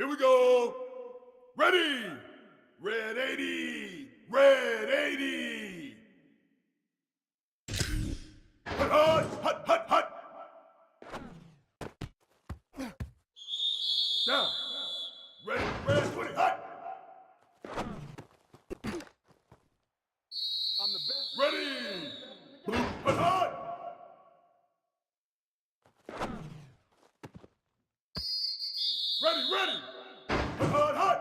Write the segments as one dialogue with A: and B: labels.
A: Here we go. Ready. Red 80. Red 80. Hut, hut, hut, hut, hut. Down. Ready. Red 20. Hut. I'm the best. Ready. Blue. Hut, hut. Ready, ready. Hut, hut, hut.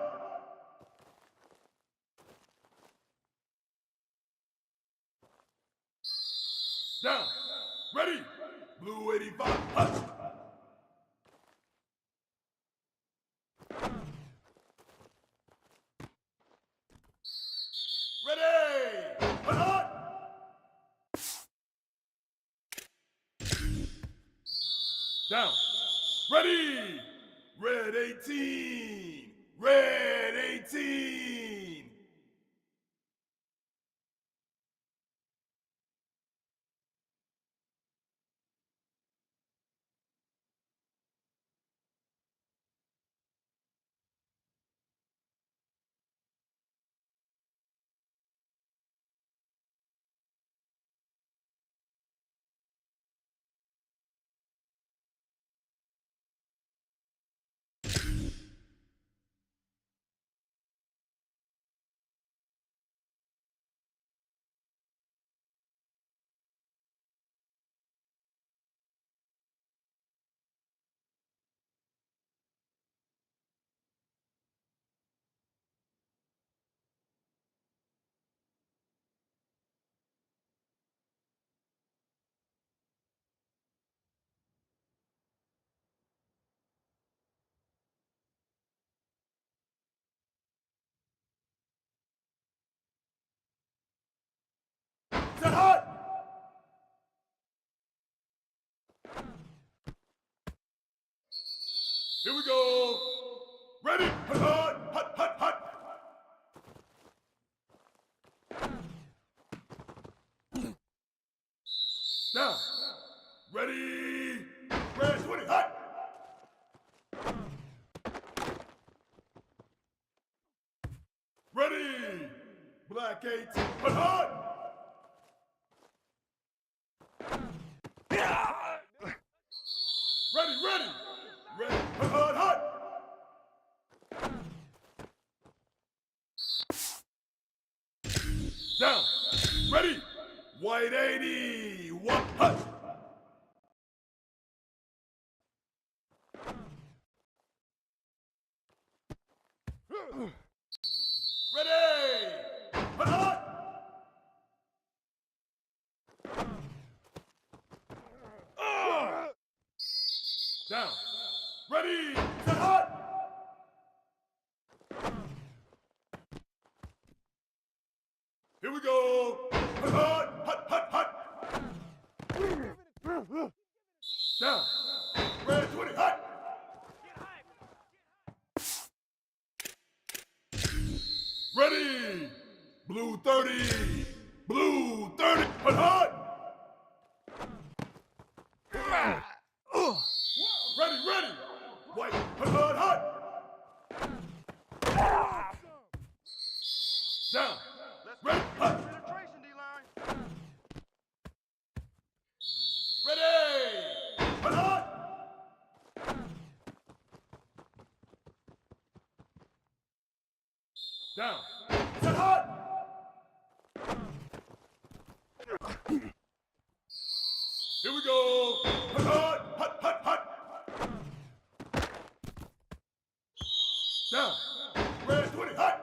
A: Down. Ready. Blue 85. Hut. Ready. Hut, hut. Down. Ready. Red 18. Red 18. Set hut. Here we go. Ready. Hut, hut, hut, hut, hut. Down. Ready. Red 20. Hut. Ready. Black 18. Hut, hut. Ready, ready. Ready. Hut, hut, hut. Down. Ready. White 80. One. Hut. Ready. Hut, hut. Down. Ready. Set hut. Here we go. Hut, hut, hut, hut, hut. Down. Red 20. Hut. Ready. Blue 30. Blue 30. Hut, hut. Ready, ready. White. Hut, hut, hut. Down. Ready. Hut. Ready. Hut, hut. Down. Set hut. Here we go. Hut, hut, hut, hut, hut. Down. Red 20. Hut.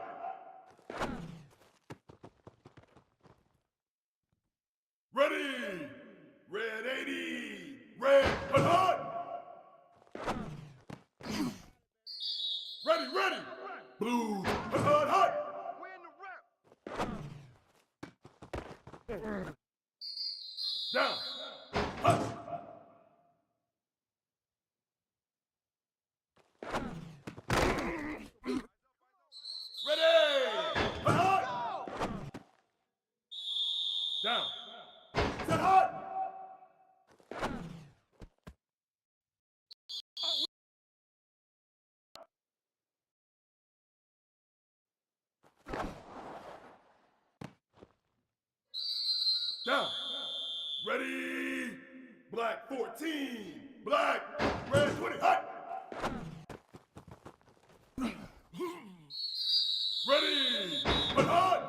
A: Ready. Red 80. Red. Hut, hut. Ready, ready. Blue. Hut, hut, hut. Down. Hut. Ready. Hut, hut. Down. Set hut. Down. Ready. Black 14. Black. Red 20. Hot. Ready. Hot, hot.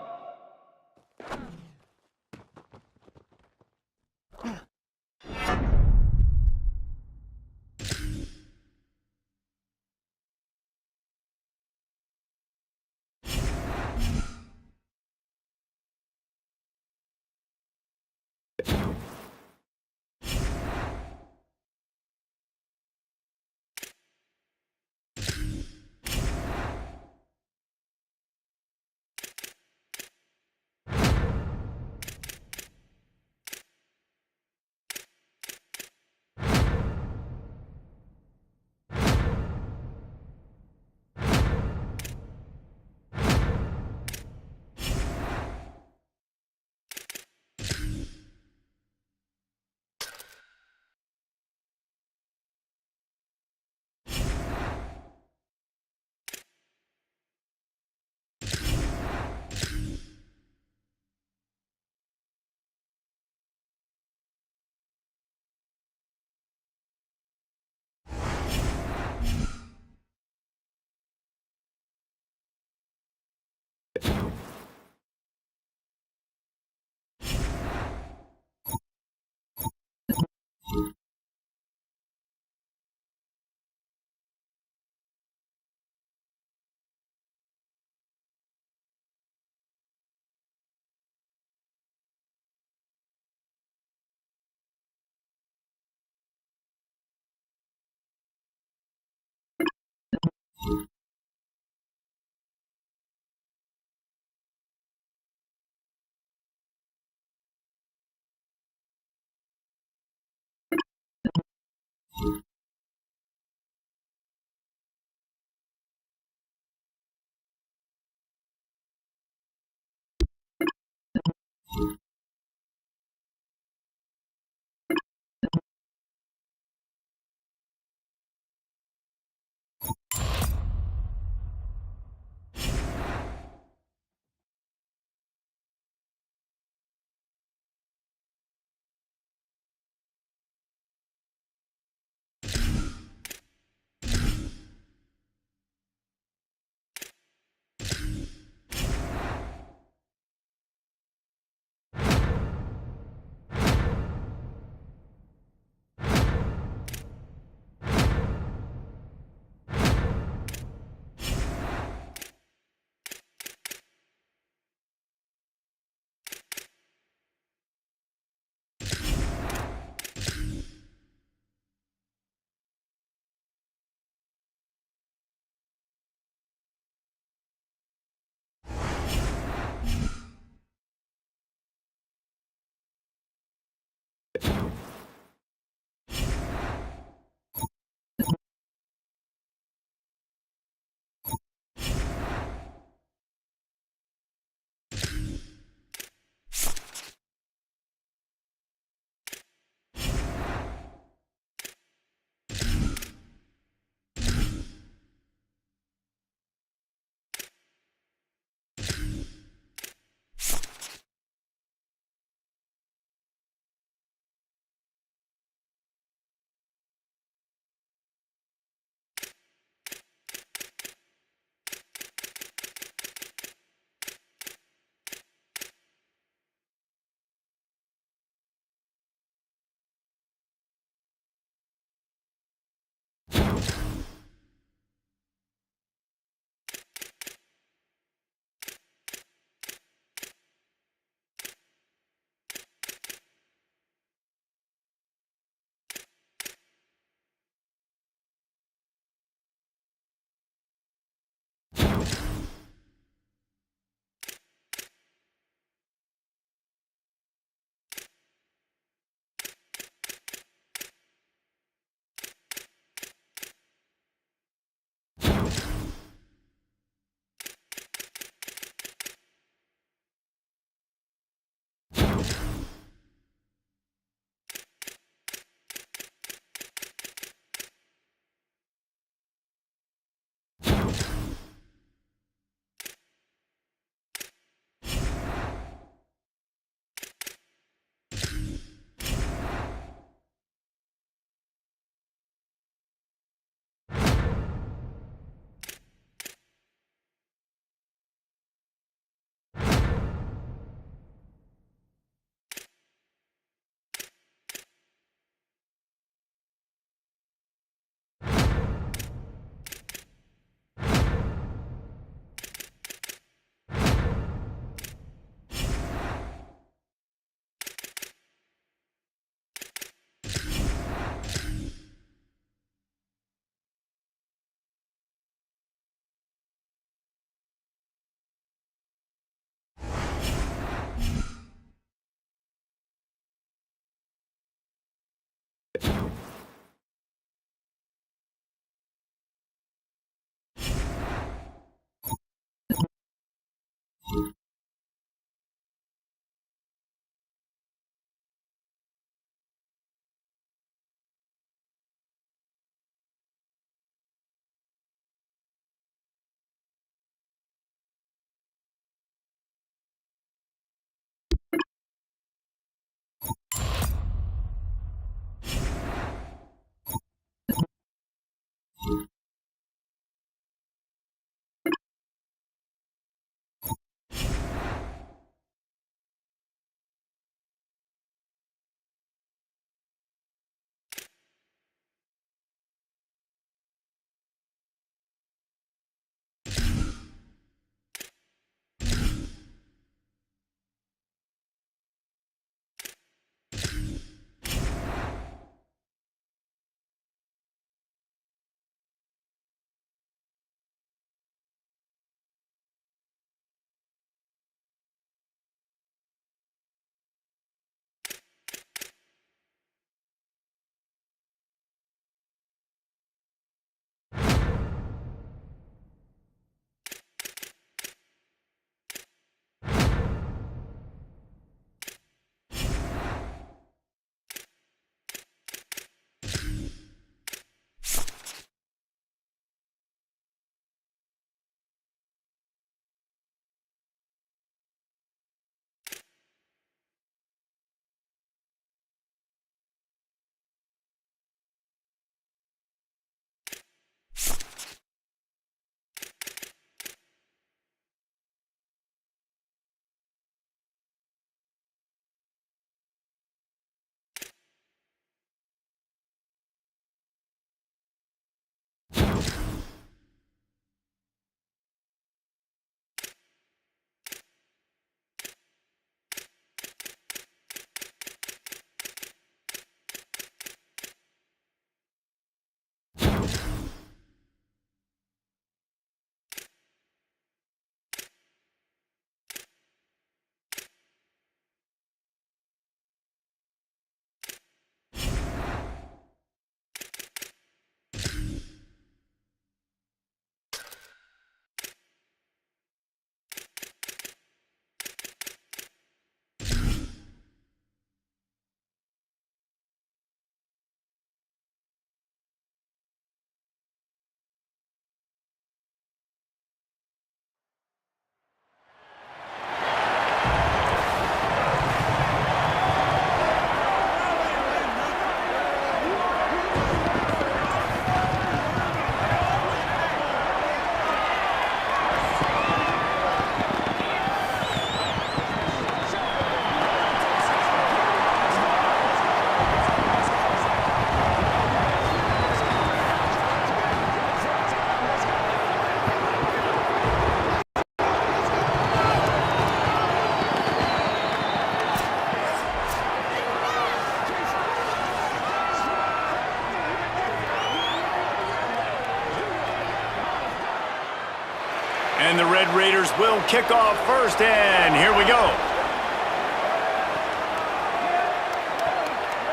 B: Red Raiders will kick off first, and here we go.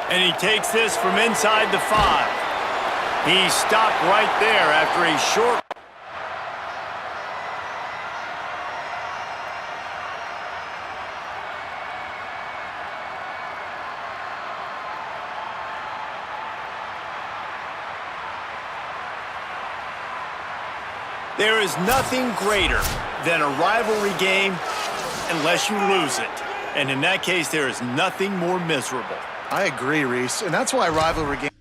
B: And he takes this from inside the 5. He stopped right there after a short... There is nothing greater than a rivalry game unless you lose it. And in that case, there is nothing more miserable.
C: I agree, Reese, and that's why rivalry games...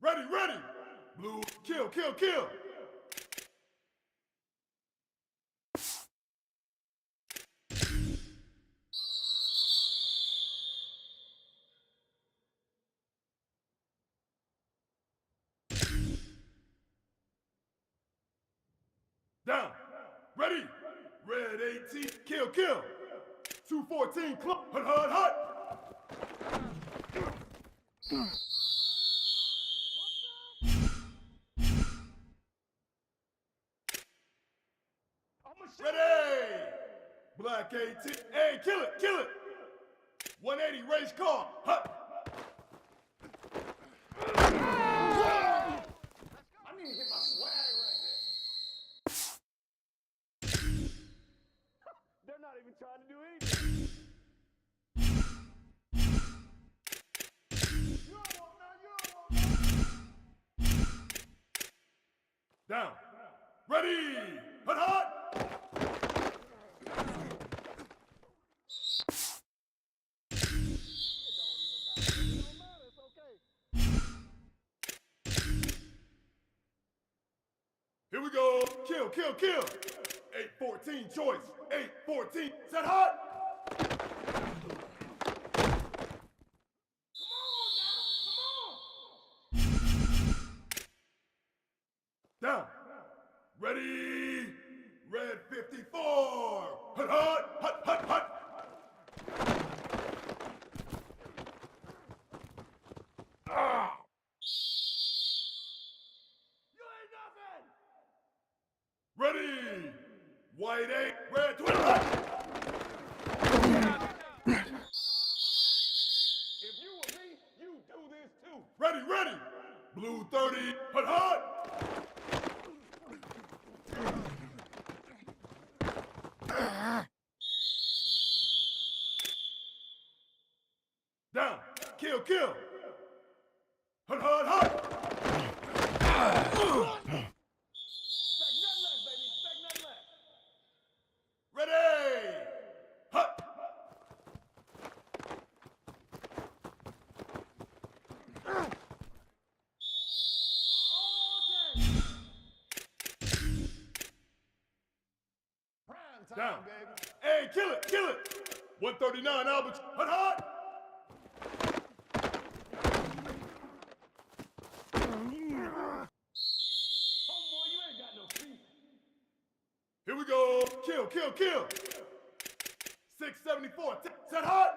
A: Ready, ready! Blue, kill, kill, kill! Down. Ready. Red 18. Kill, kill. 214. Club. Hut, hut, hut. Ready. Black 18. Hey, kill it, kill it. 180. Race car. Hut. I need to hit my swag right there. They're not even trying to do anything. Down. Ready. Hut, hut. Here we go. Kill, kill, kill. 814 choice. 814. Set hot. Down. Ready. Red 54. Hut, hut, hut, hut, hut. Ah. You ain't nothing. Ready. White 8. Red 20. Hut. If you were me, you do this too. Ready, ready. Blue 30. Hut, hut. Down. Kill, kill. Hut, hut, hut. Expect nothing less, baby. Expect nothing less. Ready. Hut. Down. Hey, kill it, kill it. 139 Albert. Hut, hut. Here we go. Kill, kill, kill. 674. Set hot.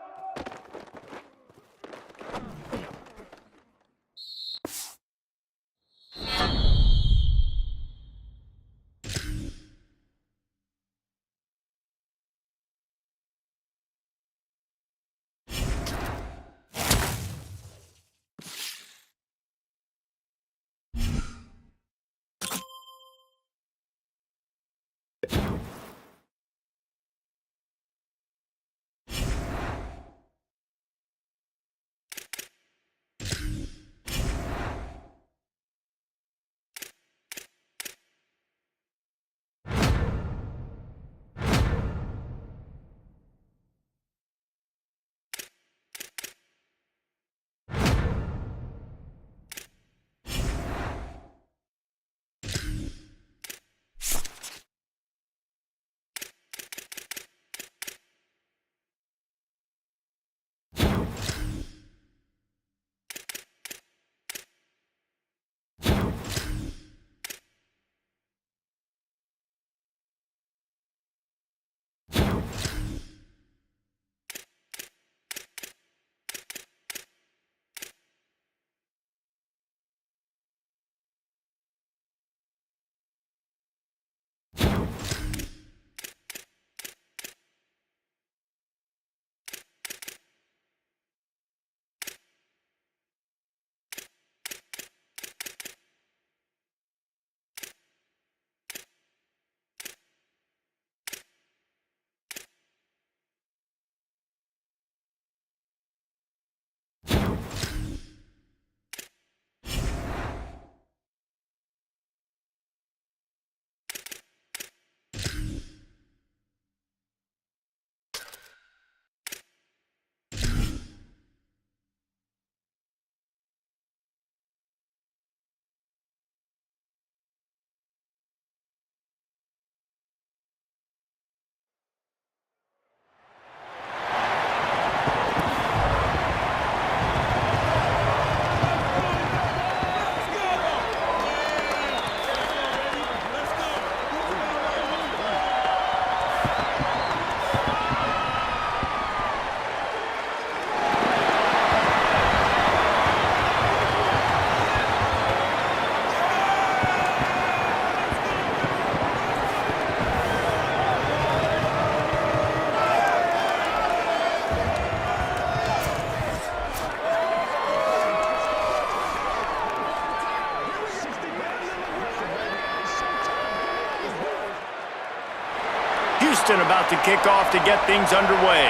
B: Houston about to kick off to get things underway.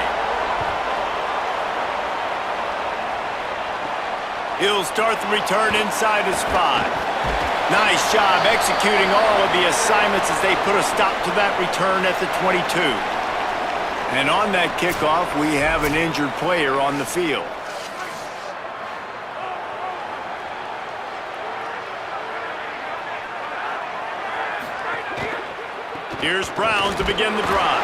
B: He'll start the return inside his 5. Nice job executing all of the assignments as they put a stop to that return at the 22. And on that kickoff, we have an injured player on the field. Here's Brown to begin the drive.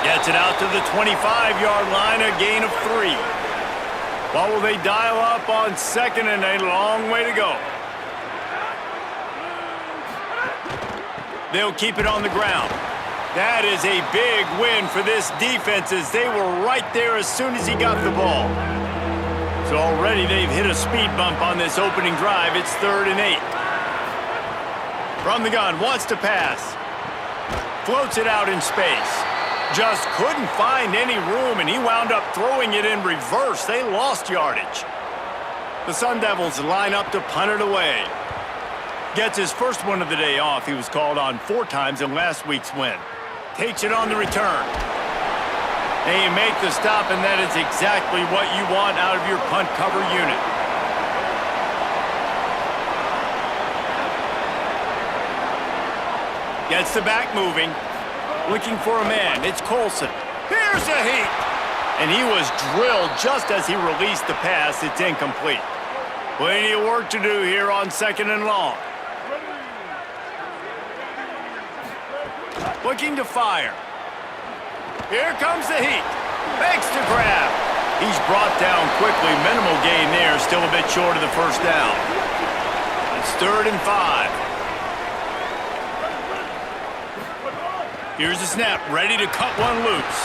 B: Gets it out to the 25-yard line, a gain of 3. What will they dial up on second and a long way to go? They'll keep it on the ground. That is a big win for this defense as they were right there as soon as he got the ball. So already they've hit a speed bump on this opening drive. It's 3rd and 8. From the gun, wants to pass. Floats it out in space. Just couldn't find any room, and he wound up throwing it in reverse. They lost yardage. The Sun Devils line up to punt it away. Gets his first one of the day off. He was called on 4 times in last week's win. Takes it on the return. They make the stop, and that is exactly what you want out of your punt cover unit. Gets the back moving. Looking for a man. It's Colson. Here's a heat. And he was drilled just as he released the pass. It's incomplete. Plenty of work to do here on 2nd and long. Looking to fire. Here comes the heat. Makes the grab. He's brought down quickly. Minimal gain there. Still a bit short of the first down. It's 3rd and 5. Here's the snap. Ready to cut one loose.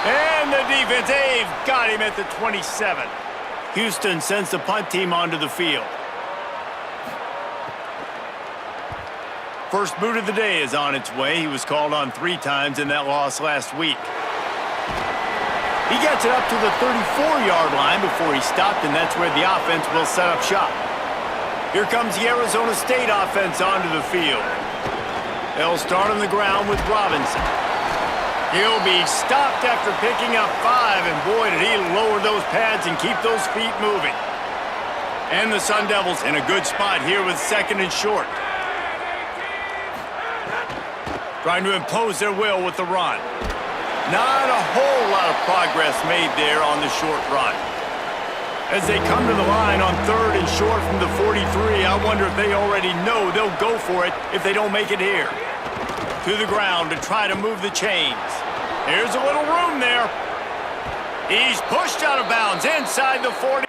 B: And the defense, they've got him at the 27. Houston sends the punt team onto the field. First boot of the day is on its way. He was called on 3 times in that loss last week. He gets it up to the 34-yard line before he stopped, and that's where the offense will set up shop. Here comes the Arizona State offense onto the field. They'll start on the ground with Robinson. He'll be stopped after picking up 5, and boy, did he lower those pads and keep those feet moving. And the Sun Devils in a good spot here with 2nd and short. Trying to impose their will with the run. Not a whole lot of progress made there on the short run. As they come to the line on 3rd and short from the 43, I wonder if they already know they'll go for it if they don't make it here. To the ground to try to move the chains. Here's a little room there. He's pushed out of bounds inside the 40.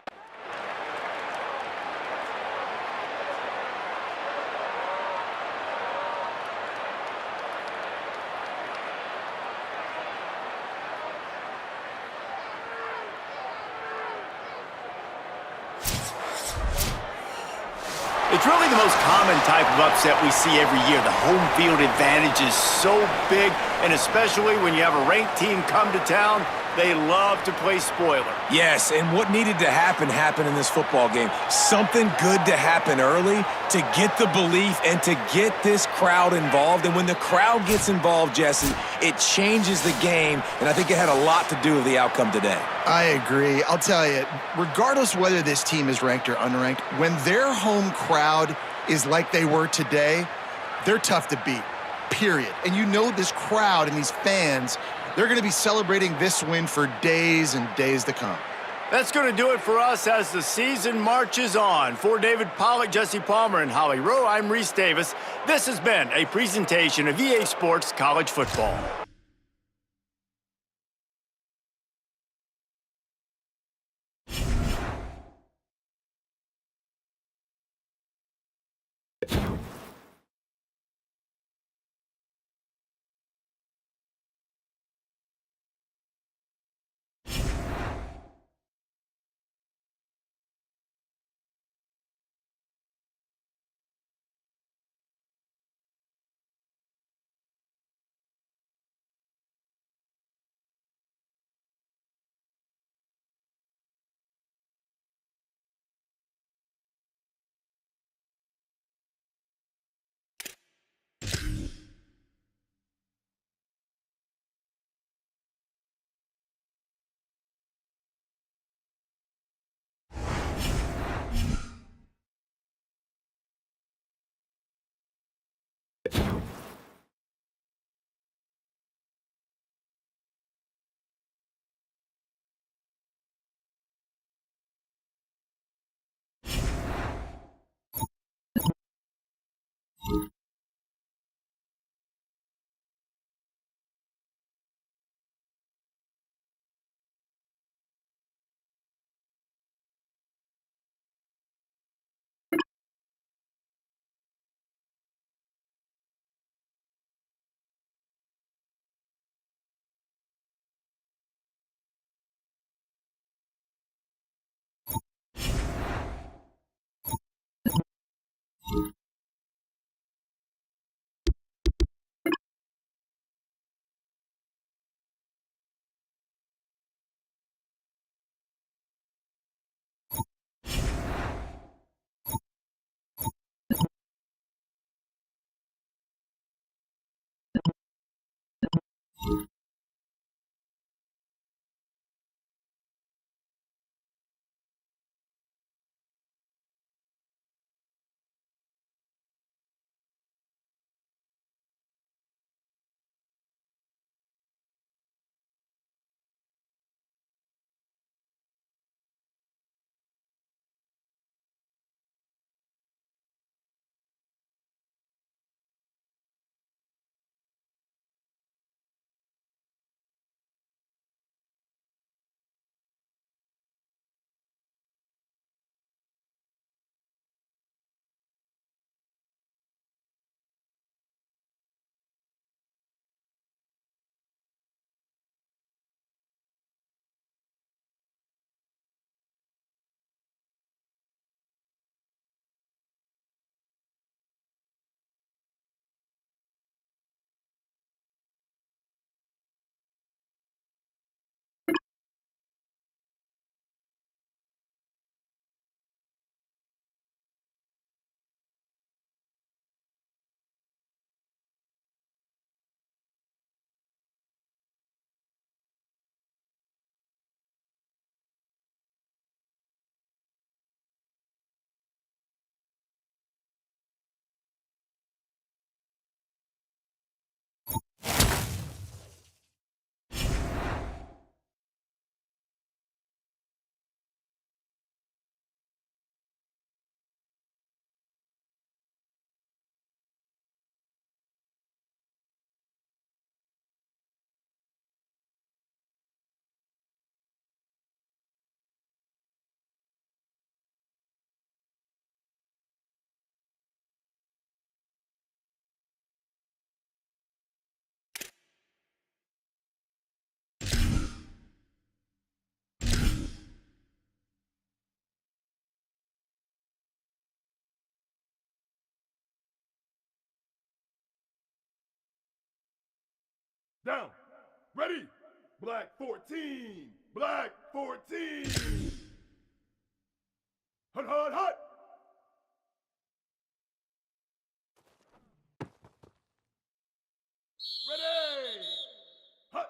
B: It's really the most common type of upset we see every year. The home field advantage is so big, and especially when you have a ranked team come to town, they love to play spoiler.
D: Yes, and what needed to happen happened in this football game. Something good to happen early to get the belief and to get this crowd involved. And when the crowd gets involved, Jesse, it changes the game, and I think it had a lot to do with the outcome today.
C: I agree. I'll tell you, regardless whether this team is ranked or unranked, when their home crowd is like they were today, they're tough to beat, period. And you know this crowd and these fans, they're going to be celebrating this win for days and days to come.
B: That's going to do it for us as the season marches on. For David Pollack, Jesse Palmer, and Holly Rowe, I'm Reese Davis. This has been a presentation of EA Sports College Football.
A: Down. Ready. Black 14. Black 14. Hut, hut, hut. Ready. Hut.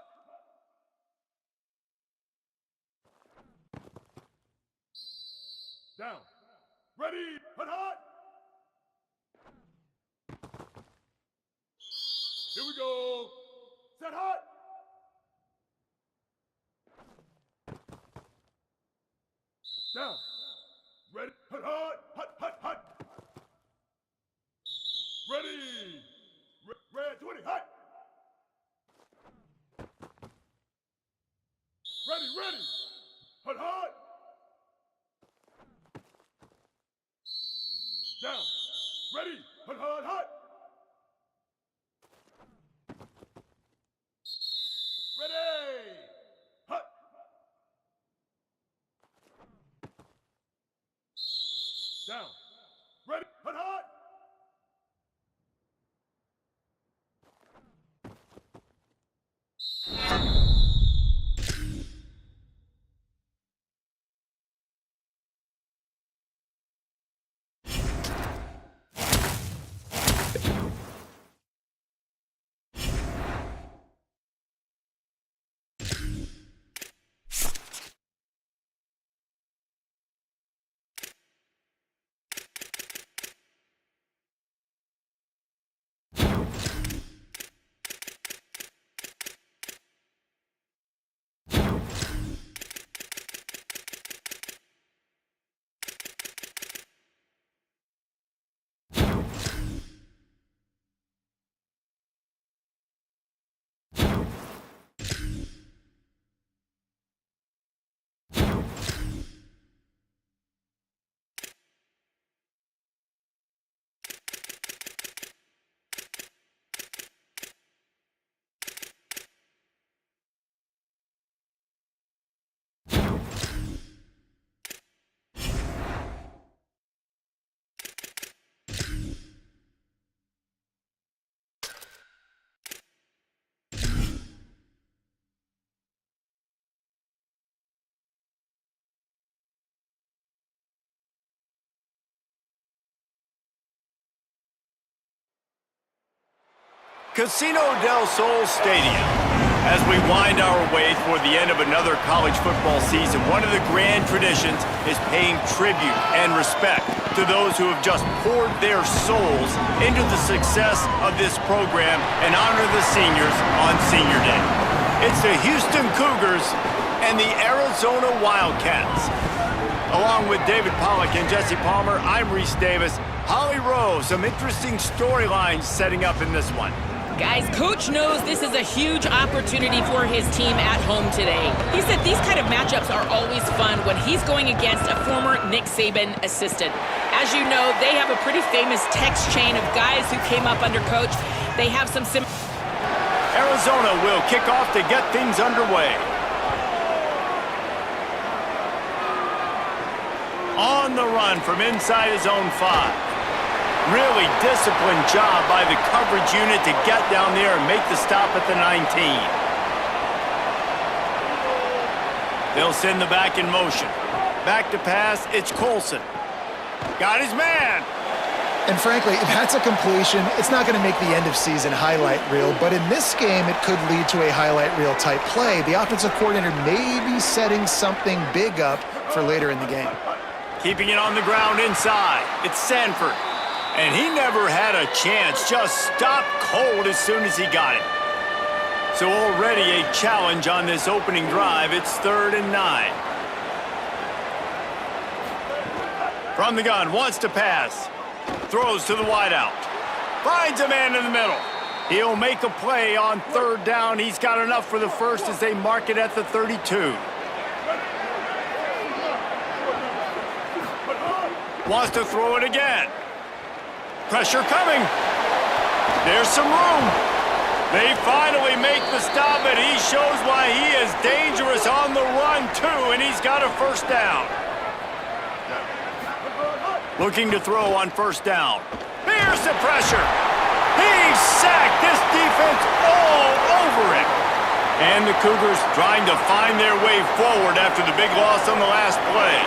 A: Down. Ready. Hut, hut. Here we go. Set hut. Down. Ready. Hut, hut. Hut, hut, hut. Ready. Red 20. Hut. Ready, ready. Hut, hut. Down. Ready. Hut, hut, hut. Ready. Hut.
B: Casino del Sol Stadium. As we wind our way toward the end of another college football season, one of the grand traditions is paying tribute and respect to those who have just poured their souls into the success of this program and honor the seniors on Senior Day. It's the Houston Cougars and the Arizona Wildcats. Along with David Pollack and Jesse Palmer, I'm Reese Davis. Holly Rowe, some interesting storylines setting up in this one.
E: Guys, Coach knows this is a huge opportunity for his team at home today. He said these kind of matchups are always fun when he's going against a former Nick Saban assistant. As you know, they have a pretty famous text chain of guys who came up under Coach. They have some
B: Arizona will kick off to get things underway. On the run from inside his own 5. Really disciplined job by the coverage unit to get down there and make the stop at the 19. They'll send the back in motion. Back to pass, it's Colson. Got his man.
C: And frankly, if that's a completion, it's not going to make the end-of-season highlight reel, but in this game, it could lead to a highlight reel-type play. The offensive coordinator may be setting something big up for later in the game.
B: Keeping it on the ground inside. It's Sanford. And he never had a chance, just stopped cold as soon as he got it. So already a challenge on this opening drive. It's 3rd and 9. From the gun, wants to pass. Throws to the wideout. Finds a man in the middle. He'll make a play on 3rd down. He's got enough for the first as they mark it at the 32. Wants to throw it again. Pressure coming. There's some room. They finally make the stop, and he shows why he is dangerous on the run, too, and he's got a 1st down. Looking to throw on 1st down. Here's the pressure. He's sacked. This defense all over it. And the Cougars trying to find their way forward after the big loss on the last play.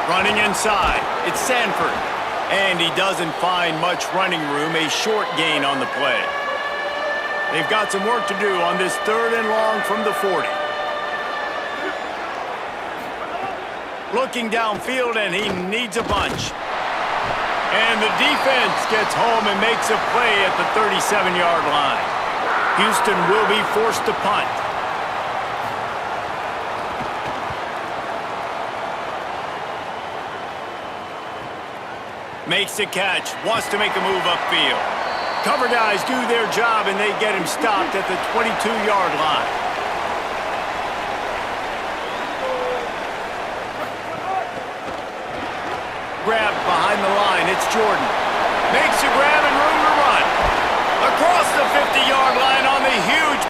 B: Running inside. It's Sanford. And he doesn't find much running room, a short gain on the play. They've got some work to do on this 3rd and long from the 40. Looking downfield, and he needs a bunch. And the defense gets home and makes a play at the 37-yard line. Houston will be forced to punt. Makes the catch, wants to make a move upfield. Cover guys do their job, and they get him stopped at the 22-yard line. Grab behind the line, it's Jordan. Makes a grab and room to run. Across the 50-yard line on the huge...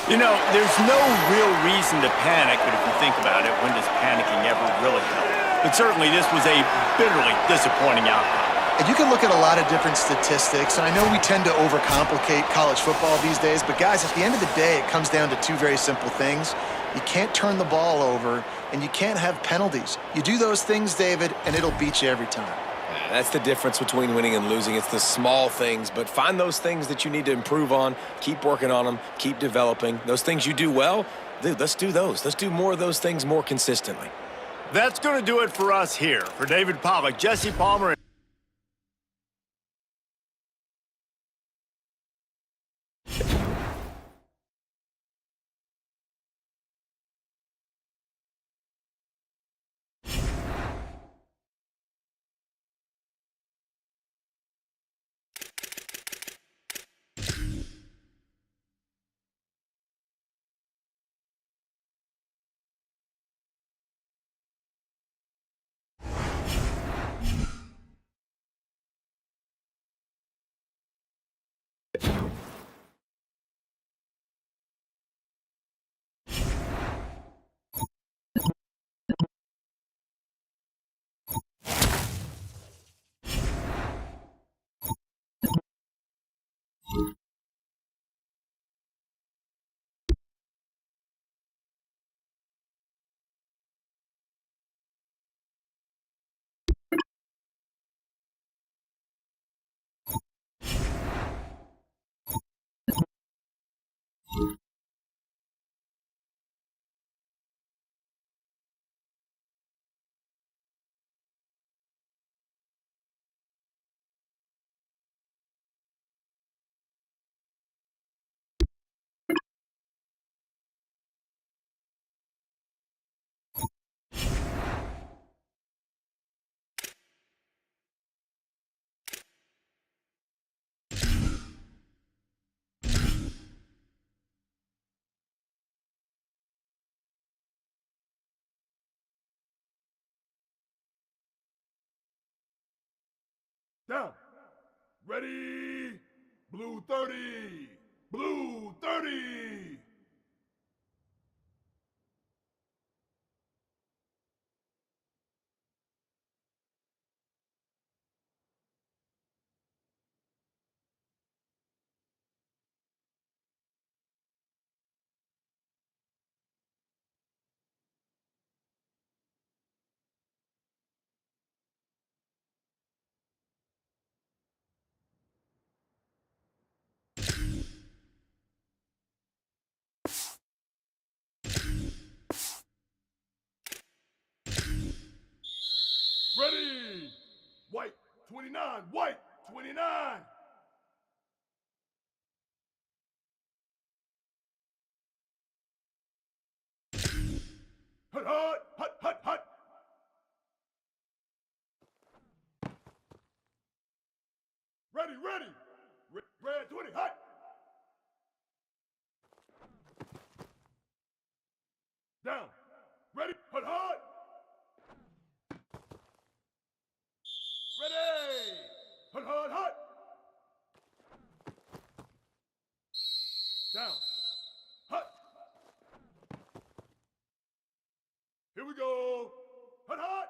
B: You know, there's no real reason to panic, but if you think about it, when does panicking ever really help? But certainly this was a bitterly disappointing outcome.
C: And you can look at a lot of different statistics, and I know we tend to overcomplicate college football these days, but guys, at the end of the day, it comes down to 2 very simple things. You can't turn the ball over, and you can't have penalties. You do those things, David, and it'll beat you every time.
D: That's the difference between winning and losing. It's the small things, but find those things that you need to improve on, keep working on them, keep developing. Those things you do well, dude, let's do those. Let's do more of those things more consistently.
B: That's going to do it for us here. For David Pollack, Jesse Palmer,
A: Down. Ready. Blue 30. Blue 30. Ready. White 29. White 29. Hut, hut, hut, hut, hut. Ready, ready. Red 20, hut. Down. Ready, hut, hut. Ready. Hut, hut, hut. Down. Hut. Here we go. Hut, hut.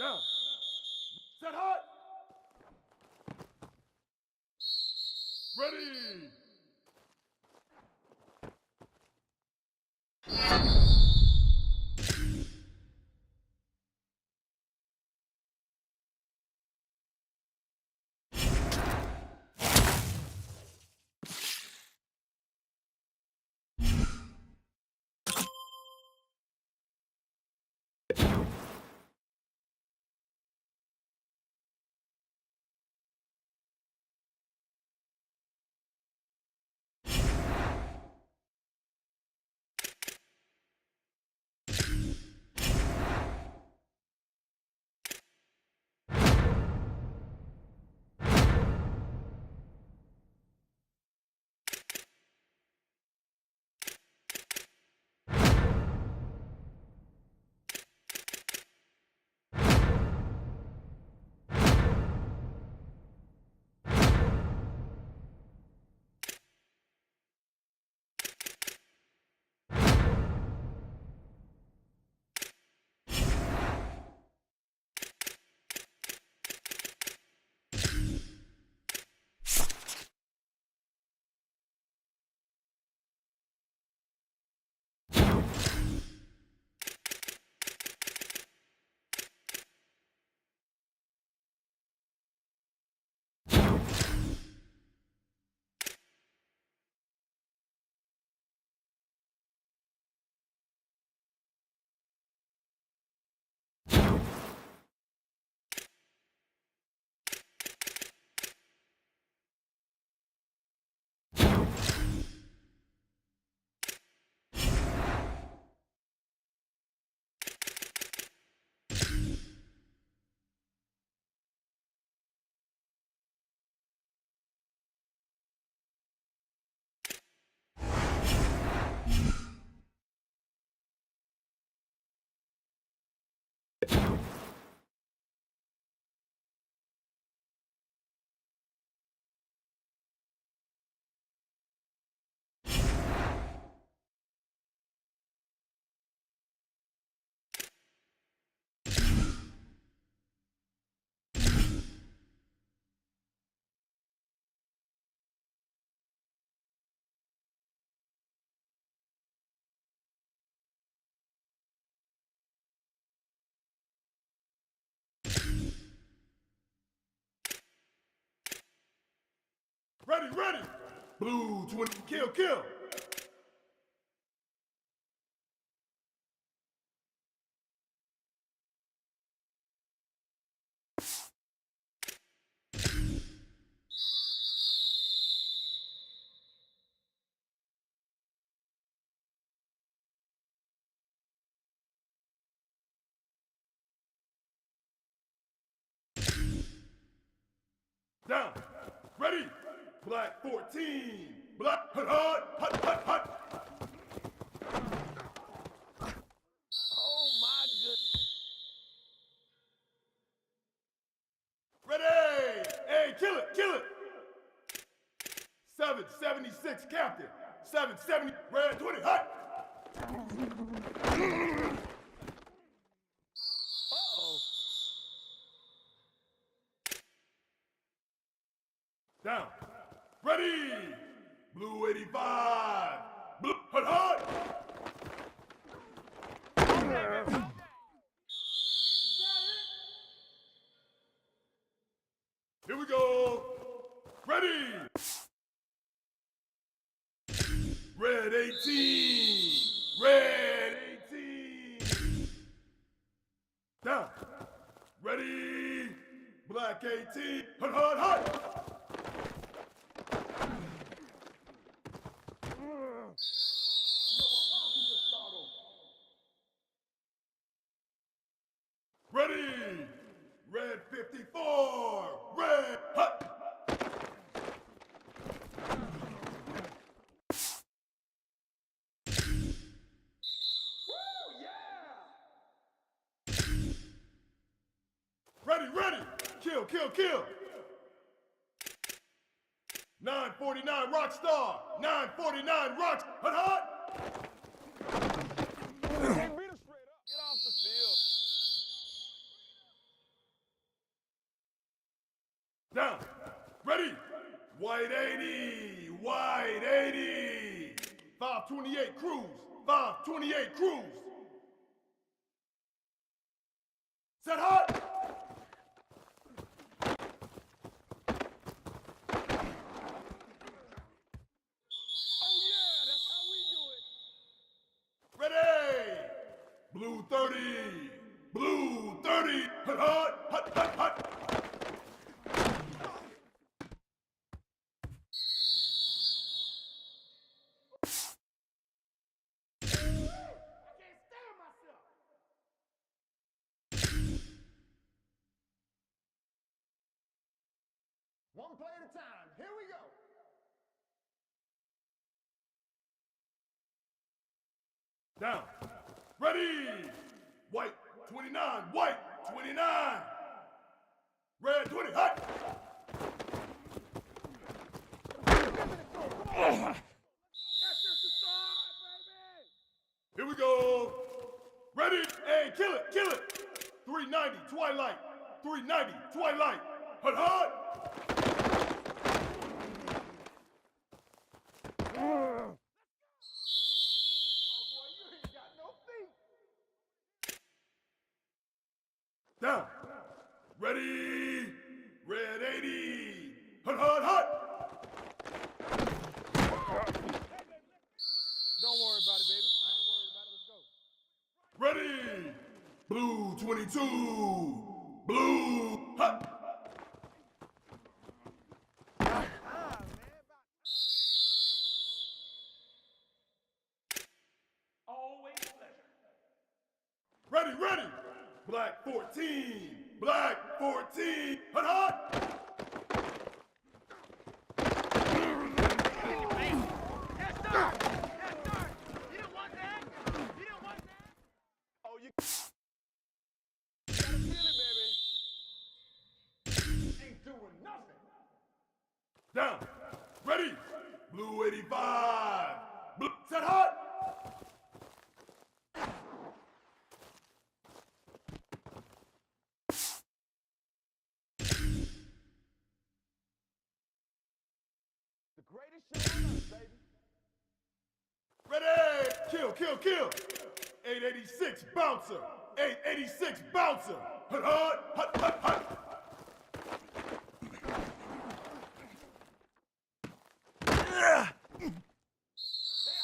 A: Down. Set hut. Ready. Ready, ready. Blue 20, kill, kill. Down. Ready. Black 14. Black, hut, hut, hut, hut, hut.
D: Oh, my goodness.
A: kill it, kill it. 776 captain. 770 red 20 hot. Down. Ready. Blue 85. Blue hot hot. Here we go. Ready. Red 18. Red 18. Down. Ready. Black 18. Hot, hot, hot. Ready. Red 54. Red hot. Ready, ready. Kill, kill, kill. 949 Rockstar. 949 Rocks. Hot, hot.
F: Can't beat him straight up. Get off the field.
A: Down. Ready. White 80. White 80. 528 Cruise. 528 Cruise. Set hot. Ready! Blue 30! Blue 30! Hot, hot, hot, hot, hot! I can't stand myself! One play at a time. Here we go! Down. Ready. White 29. White 29. Red 20. Hot. Here we go. Ready. Hey, kill it. Kill it. 390. Twilight. 390. Twilight. Hot, hot. Down. Ready. Red 80. Hot, hot, hot.
F: Don't worry about it, baby. I ain't worried about it. Let's go.
A: Ready. Blue 22. Blue. Hot.
F: Always a pleasure.
A: Ready, ready. Black 14. Black 14. Hot, hot.
F: Oh, you gotta feel it, baby.
A: Ain't doing nothing. Down. Ready. Blue 85. Blue. Set hot.
F: The greatest show on earth, baby.
A: Ready. Kill, kill, kill. 886 bouncer. 886 bouncer. Hot, hot, hot, hot, hot.
F: They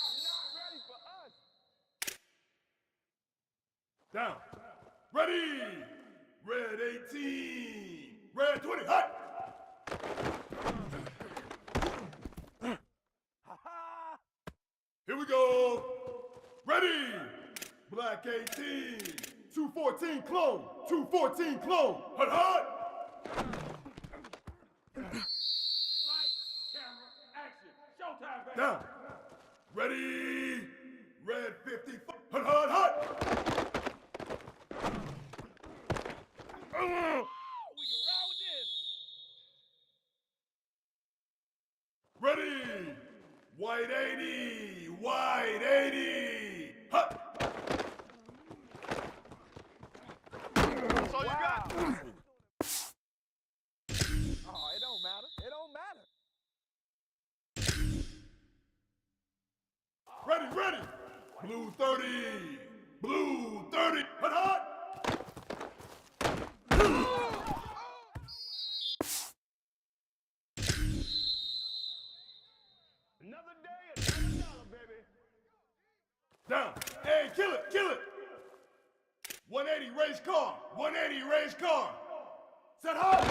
F: are not ready for us.
A: Down. Ready. Red 18. Red 20. Hot. Here we go. Ready. Black 18. 214 clone. 214 clone. Hot, hot. Light, camera, action. Showtime, baby. Down. Ready. Red 50. Hot, hot, hot.
F: We can ride with this.
A: White 80, white 80. Hut.
F: That's all you got? Oh, it don't matter. It don't matter.
A: Ready, ready. Blue 30, blue 30. Hut, hut.
F: Another day, another dollar, baby.
A: Down. Hey, kill it, kill it. 180, race car. 180, race car. Set high.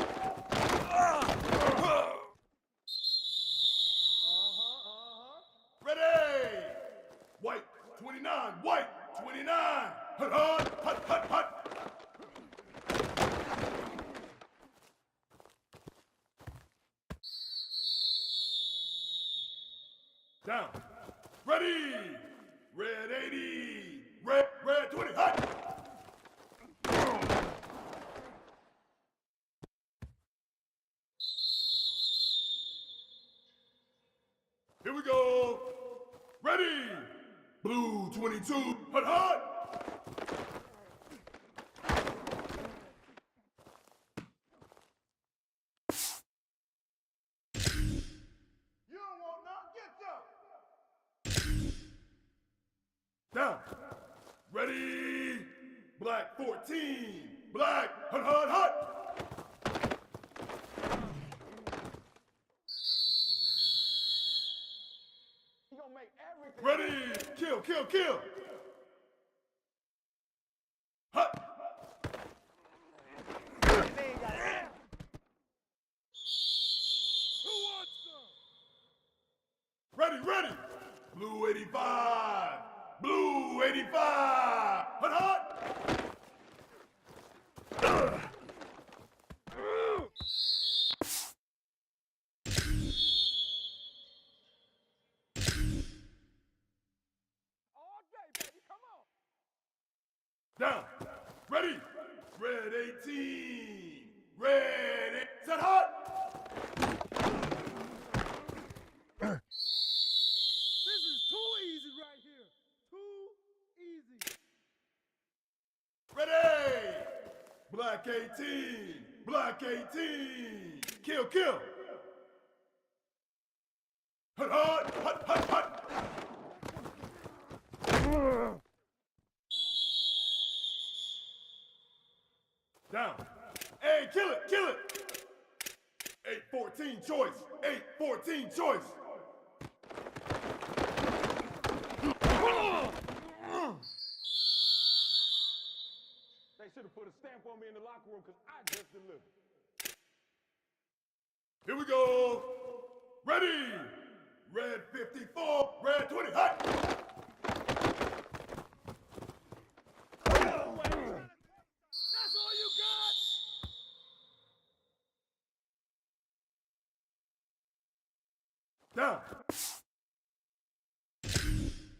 A: Ready. White 29, white 29. Hut, hut, hut, hut, hut. Down. Ready. Red 80. Red 20. Hut. Here we go. Ready. Blue 22. Hut, hut.
F: You don't want none? Get some.
A: Down. Ready. Black 14. Black. Hut, hut, hut.
F: You gonna make everything.
A: Ready. Kill, kill, kill. Hut.
F: They ain't got it. Who wants some?
A: Ready, ready. Blue 85. Blue 85. Hut, hut.
F: All day, baby. Come on.
A: Down. Ready. Red 18. Red 8. Set hot.
F: This is too easy right here. Too easy.
A: Ready. Black 18. Black 18. Kill, kill. Hut, hut, hut, hut, hut. Down. Hey, kill it, kill it. 814 choice. 814 choice.
F: They should have put a stamp on me in the locker room because I just delivered.
A: Here we go. Ready. Red 54. Red 20. Hut.
F: That's all you got?
A: Down.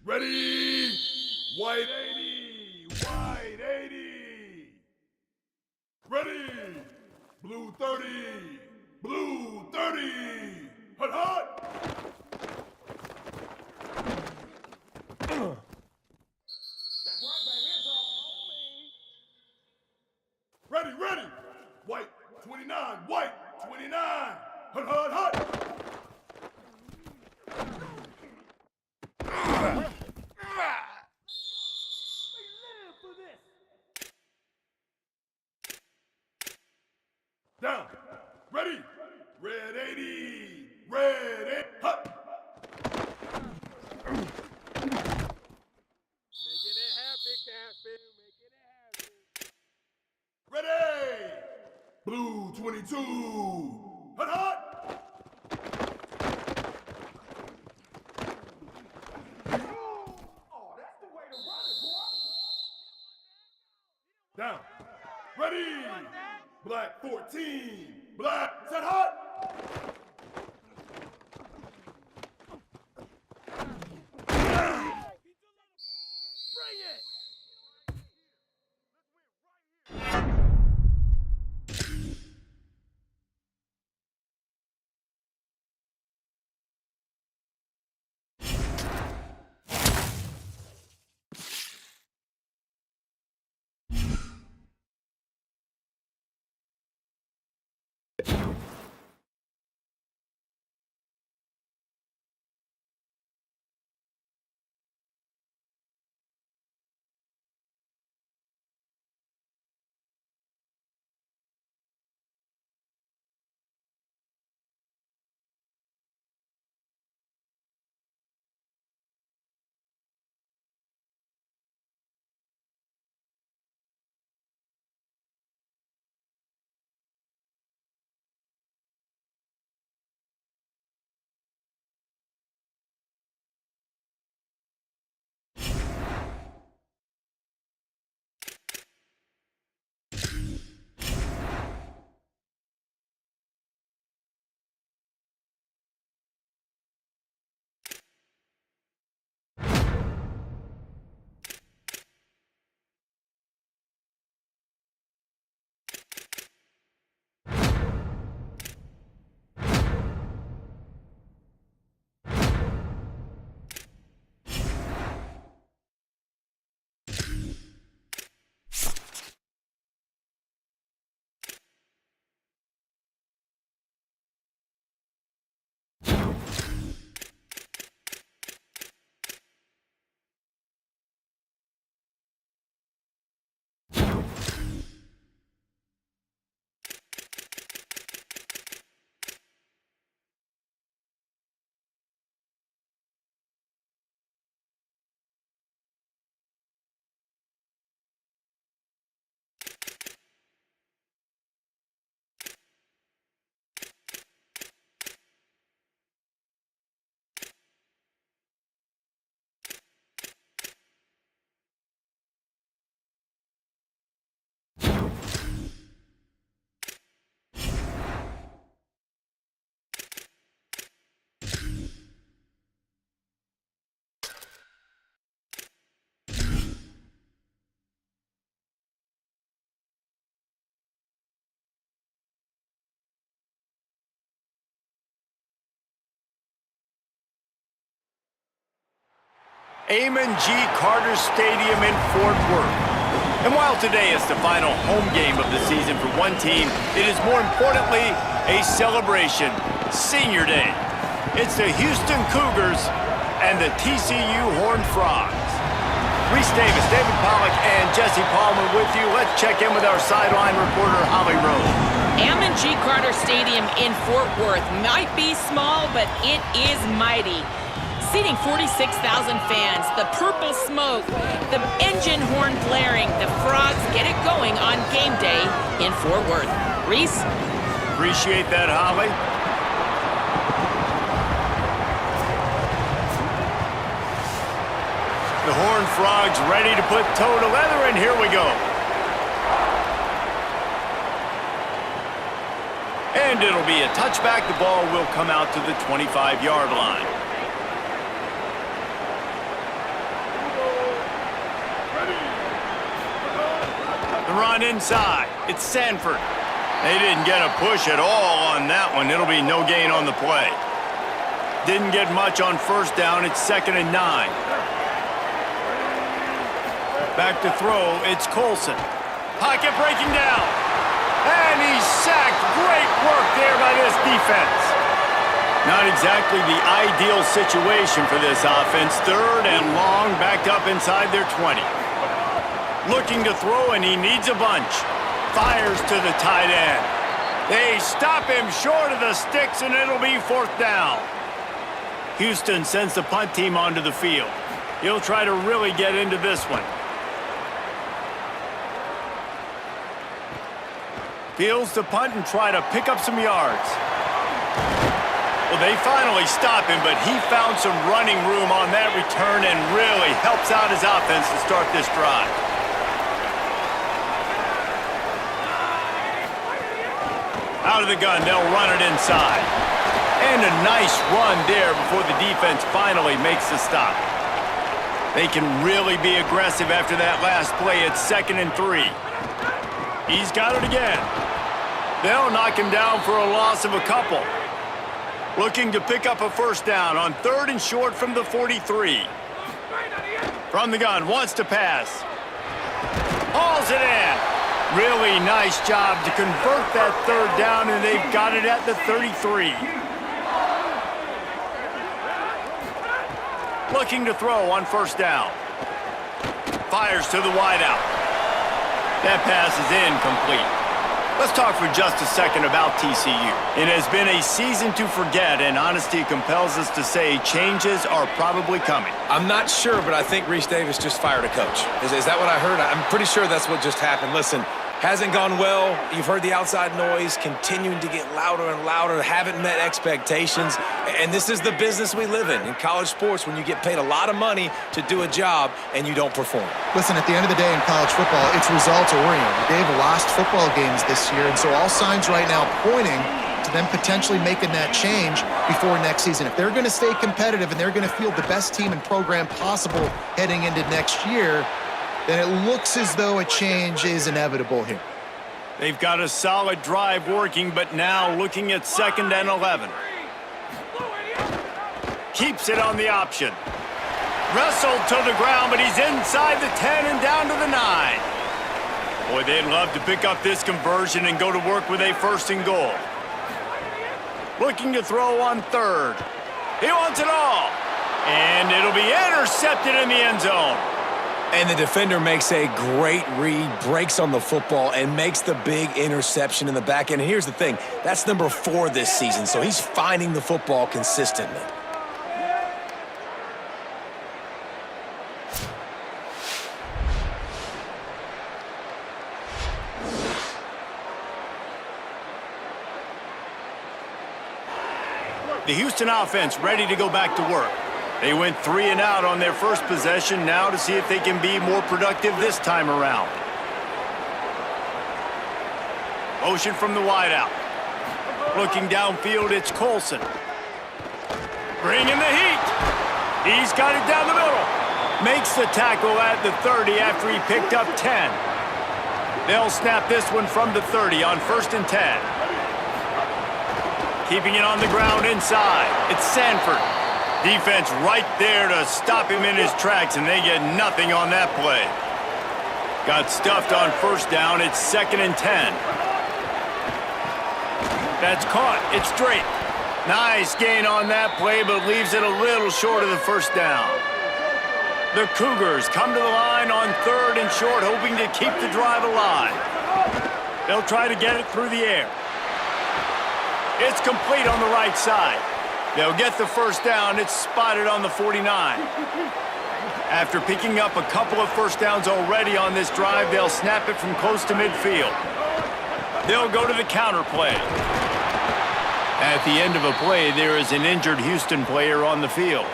A: Ready. White 80. White 80. Ready. Blue 30. Blue 30. Hut, hut.
F: That's right, baby. It's all on me.
A: Ready, ready. White 29. White 29. Hut, hut, hut.
F: We live for this.
A: Down. Ready. Red 80. Red 8. Hut.
F: Making it happy, Cafe. Making it happy.
A: Ready. Blue 22. Hut, hut.
F: Oh, that's the way to run it, boy.
A: Down. Ready. Black 14. Black. Set hot.
B: Amon G. Carter Stadium in Fort Worth. And while today is the final home game of the season for one team, it is more importantly a celebration, Senior Day. It's the Houston Cougars and the TCU Horned Frogs. Reese Davis, David Pollack, and Jesse Palmer with you. Let's check in with our sideline reporter, Holly Rose.
E: Amon G. Carter Stadium in Fort Worth might be small, but it is mighty. Seating 46,000 fans, the purple smoke, the engine horn blaring, the Frogs get it going on game day in Fort Worth. Reese?
B: Appreciate that, Holly. The Horned Frogs ready to put toe to leather, and here we go. And it'll be a touchback. The ball will come out to the 25-yard line. Run inside. It's Sanford. They didn't get a push at all on that one. It'll be no gain on the play. Didn't get much on first down. It's 2nd and 9. Back to throw. It's Colson. Pocket breaking down. And he's sacked. Great work there by this defense. Not exactly the ideal situation for this offense. 3rd and long, backed up inside their 20. Looking to throw, and he needs a bunch. Fires to the tight end. They stop him short of the sticks, and it'll be 4th down. Houston sends the punt team onto the field. He'll try to really get into this one. Fields the punt and try to pick up some yards. Well, they finally stop him, but he found some running room on that return and really helps out his offense to start this drive. Out of the gun, they'll run it inside. And a nice run there before the defense finally makes the stop. They can really be aggressive after that last play. It's 2nd and 3. He's got it again. They'll knock him down for a loss of a couple. Looking to pick up a first down on 3rd and short from the 43. From the gun, wants to pass. Hauls it in. Really nice job to convert that third down, and they've got it at the 33. Looking to throw on first down. Fires to the wideout. That pass is incomplete. Let's talk for just a second about TCU. It has been a season to forget, and honesty compels us to say changes are probably coming.
D: I'm not sure, but I think Reese Davis just fired a coach. Is that what I heard? I'm pretty sure that's what just happened. Listen, hasn't gone well. You've heard the outside noise continuing to get louder and louder. Haven't met expectations. And this is the business we live in college sports, when you get paid a lot of money to do a job and you don't perform.
C: Listen, at the end of the day in college football, it's results-oriented. They've lost football games this year, and so all signs right now pointing to them potentially making that change before next season. If they're going to stay competitive and they're going to field the best team and program possible heading into next year, then it looks as though a change is inevitable here.
B: They've got a solid drive working, but now looking at 2nd and 11. Keeps it on the option. Wrestled to the ground, but he's inside the 10 and down to the 9. Boy, they'd love to pick up this conversion and go to work with a 1st and goal. Looking to throw on 3rd. He wants it all. And it'll be intercepted in the end zone.
D: And the defender makes a great read, breaks on the football, and makes the big interception in the back end. And here's the thing, that's number 4 this season, so he's finding the football consistently.
B: The Houston offense ready to go back to work. They went 3 and out on their first possession, now to see if they can be more productive this time around. Motion from the wideout. Looking downfield, it's Colson. Bringing the heat. He's got it down the middle. Makes the tackle at the 30 after he picked up 10. They'll snap this one from the 30 on 1st and 10. Keeping it on the ground inside. It's Sanford. Defense right there to stop him in his tracks, and they get nothing on that play. Got stuffed on 1st down. It's 2nd and 10. That's caught. It's Drake. Nice gain on that play, but leaves it a little short of the 1st down. The Cougars come to the line on 3rd and short, hoping to keep the drive alive. They'll try to get it through the air. It's complete on the right side. They'll get the 1st down. It's spotted on the 49. After picking up a couple of 1st downs already on this drive, they'll snap it from close to midfield. They'll go to the counter play. At the end of a play, there is an injured Houston player on the field.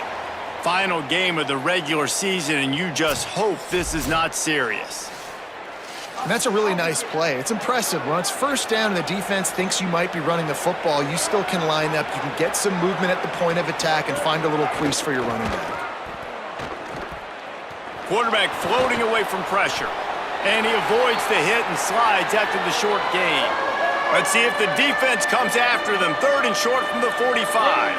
B: Final game of the regular season, and you just hope this is not serious.
C: And that's a really nice play. It's impressive. When it's 1st down and the defense thinks you might be running the football, you still can line up. You can get some movement at the point of attack and find a little crease for your running back.
B: Quarterback floating away from pressure. And he avoids the hit and slides after the short gain. Let's see if the defense comes after them. 3rd and short from the 45.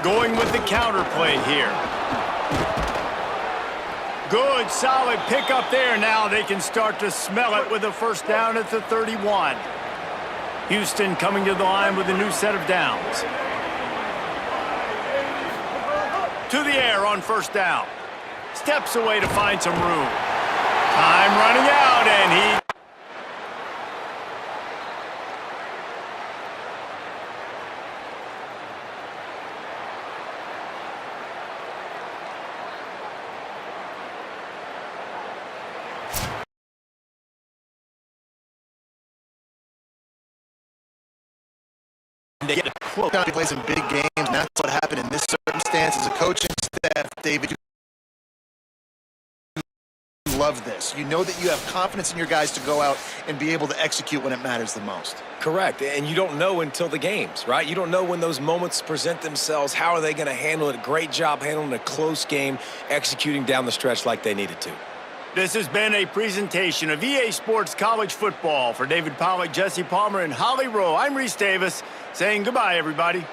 B: Going with the counter play here. Good, solid pickup there. Now they can start to smell it with a 1st down at the 31. Houston coming to the line with a new set of downs. To the air on 1st down. Steps away to find some room. Time running out, and he...
C: They get close. He plays some big games, and that's what happened in this circumstance. As a coaching staff, David, you love this. You know that you have confidence in your guys to go out and be able to execute when it matters the most.
D: Correct, and you don't know until the games, right? You don't know when those moments present themselves. How are they going to handle it? Great job handling a close game, executing down the stretch like they needed to.
B: This has been a presentation of EA Sports College Football. For David Pollack, Jesse Palmer, and Holly Rowe, I'm Reese Davis, saying goodbye, everybody.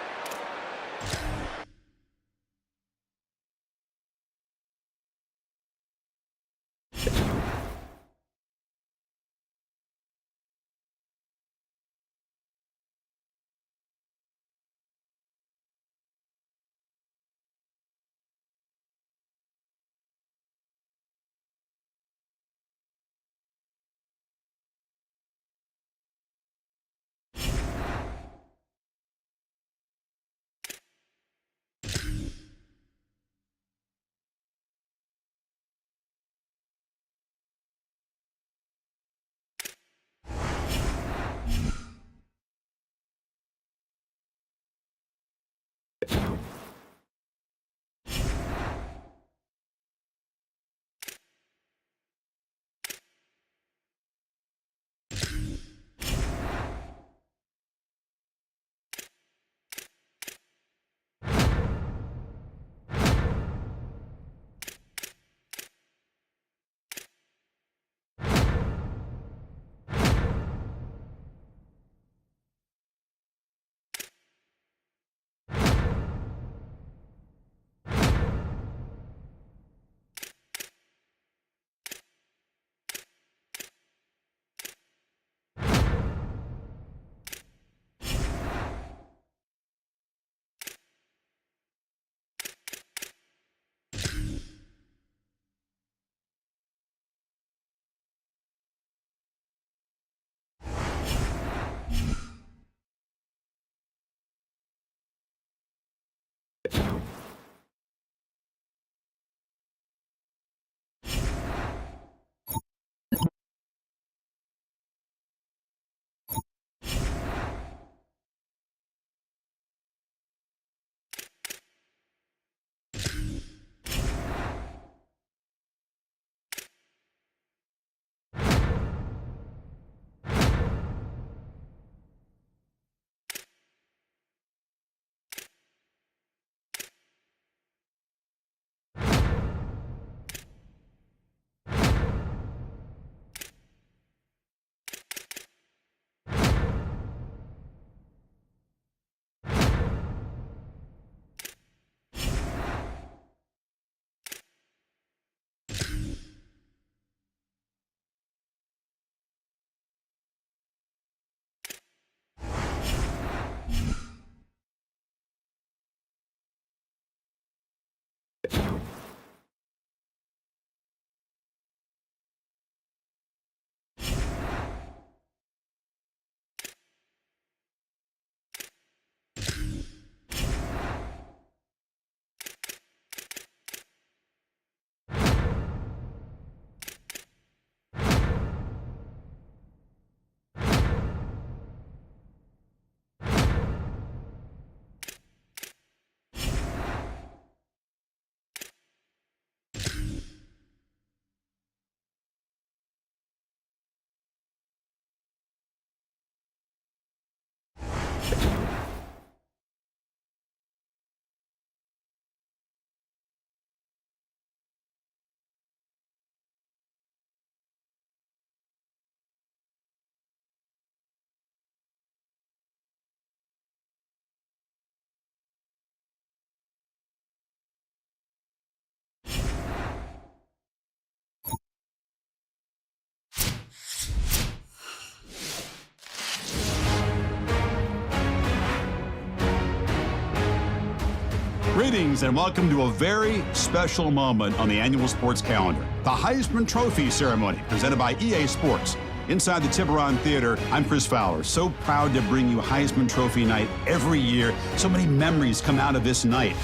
G: Greetings and welcome to a very special moment on the annual sports calendar. The Heisman Trophy ceremony presented by EA Sports. Inside the Tiburon Theater, I'm Chris Fowler. So proud to bring you Heisman Trophy night every year. So many memories come out of this night.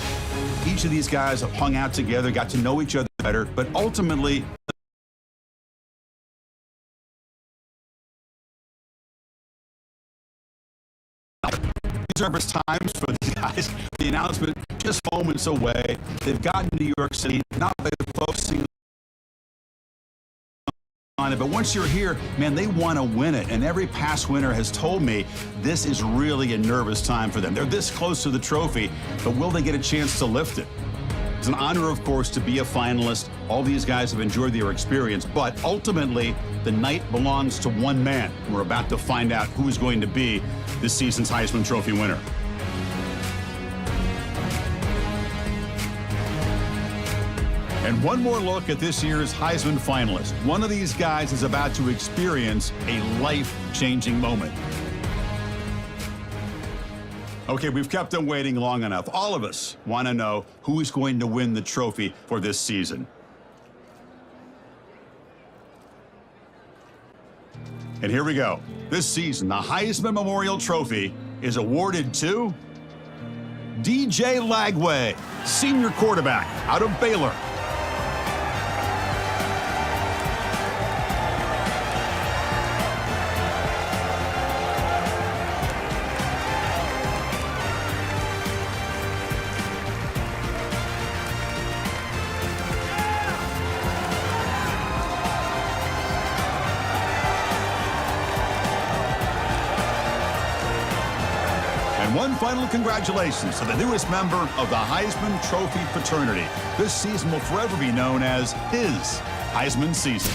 G: Each of these guys have hung out together, got to know each other better, but ultimately, these are times for these guys. The announcement just moments away. They've gotten to New York City, not by focusing on it, but once you're here, man, they want to win it. And every past winner has told me this is really a nervous time for them. They're this close to the trophy, but will they get a chance to lift it? It's an honor, of course, to be a finalist. All these guys have enjoyed their experience, but ultimately, the night belongs to one man. We're about to find out who is going to be this season's Heisman Trophy winner. And one more look at this year's Heisman finalist. One of these guys is about to experience a life-changing moment. Okay, we've kept them waiting long enough. All of us want to know who is going to win the trophy for this season. And here we go. This season, the Heisman Memorial Trophy is awarded to DJ Lagway, senior quarterback out of Baylor. One final congratulations to the newest member of the Heisman Trophy fraternity. This season will forever be known as his Heisman season.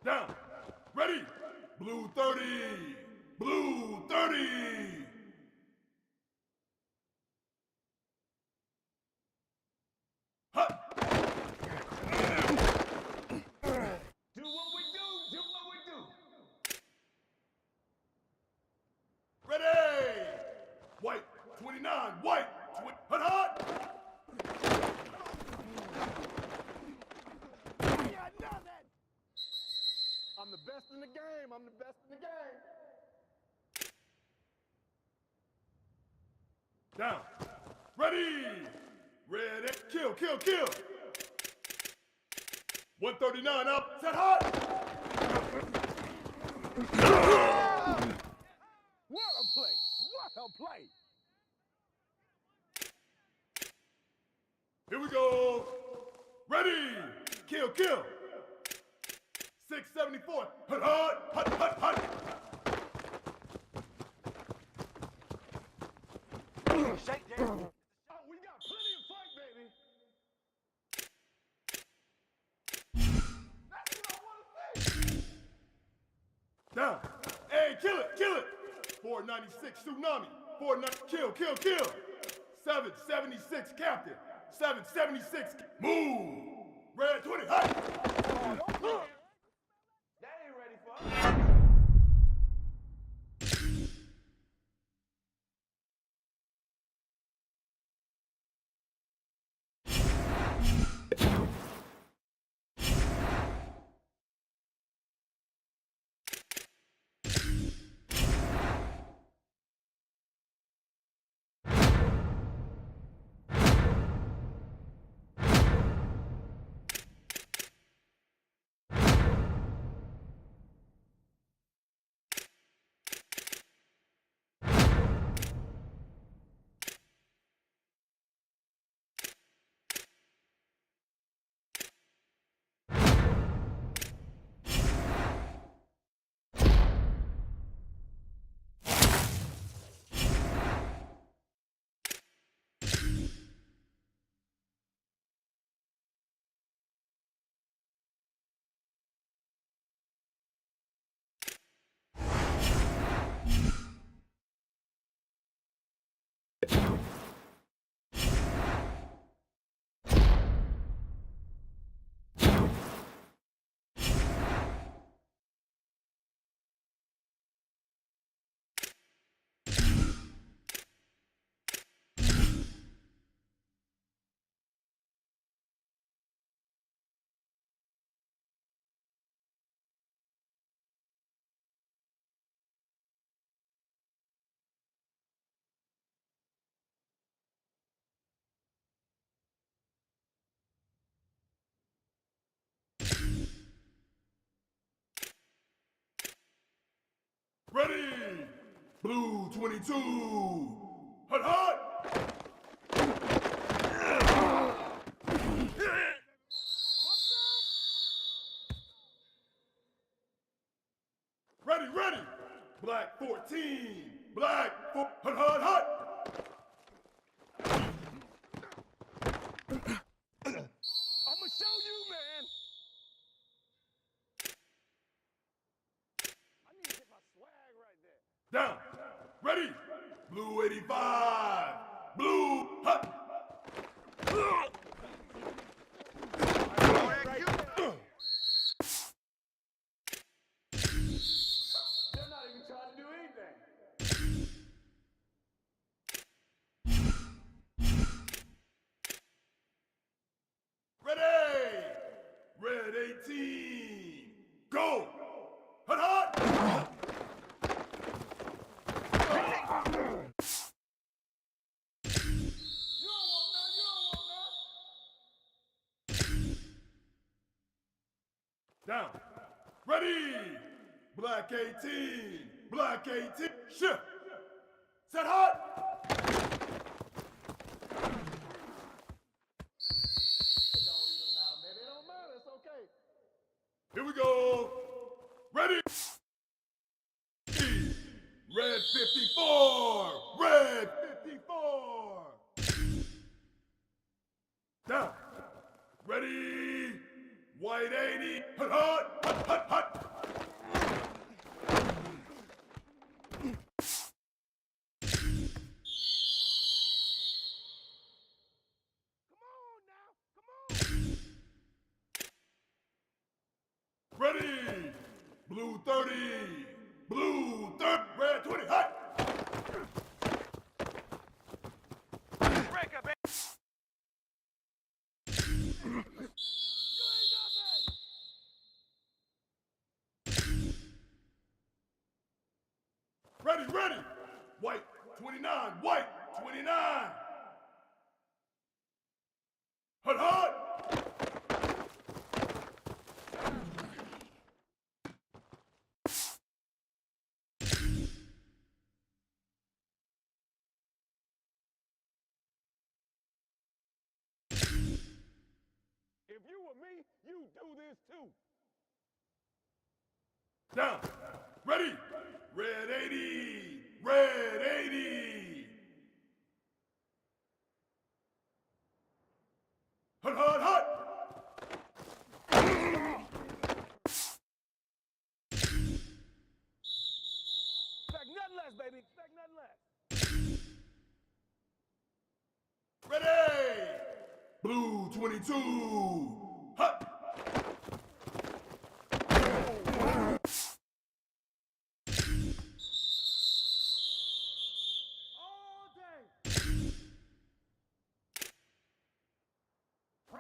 A: Down. Ready. Blue 30. Blue 30. Hut.
F: Do what we do, do what we do.
A: Ready. White 29. White. Hut hut.
F: I'm the best in the game. I'm the best in the game.
A: Down. Ready. Ready. Kill, kill, kill. 139 up. Set hot.
F: What a play. What a play.
A: Here we go. Ready. Kill, kill. 674. Hut, hut, hut, hut, hut.
F: Shake that. Oh, we got plenty of fight, baby. That's what I want to see.
A: Down. Hey, kill it, kill it. 496 tsunami. 490. Kill, kill, kill. 776 captain. 776. Move. Red 20. Hut.
F: They ain't ready for us.
A: Ready! Blue 22! Hut hut! Ready, ready! Black 14! Black 4... Hut hut hut!
F: I'ma show you, man. I need to get my swag right there.
A: Down! Ready! Blue 85! Blue hut!
F: They're not even trying to do anything.
A: Ready! Red 18! Go! Hut hut! Down. Ready! Black 18! Black 18! Shift! Set hot! Here we go! Ready! Red 54! Red 54! Down! Ready! White 80! Hut hut! Hut hut hut! Ready! Blue 30! Blue 30! Red 20! Hut! Ready, ready! White 29! White 29! Hut hut!
F: If you were me, you do this too.
A: Down. Ready. Red 80. Red 80. Hut, hut, hut.
F: Expect nothing less, baby. Expect nothing less.
A: Ready. Blue 22. Hut.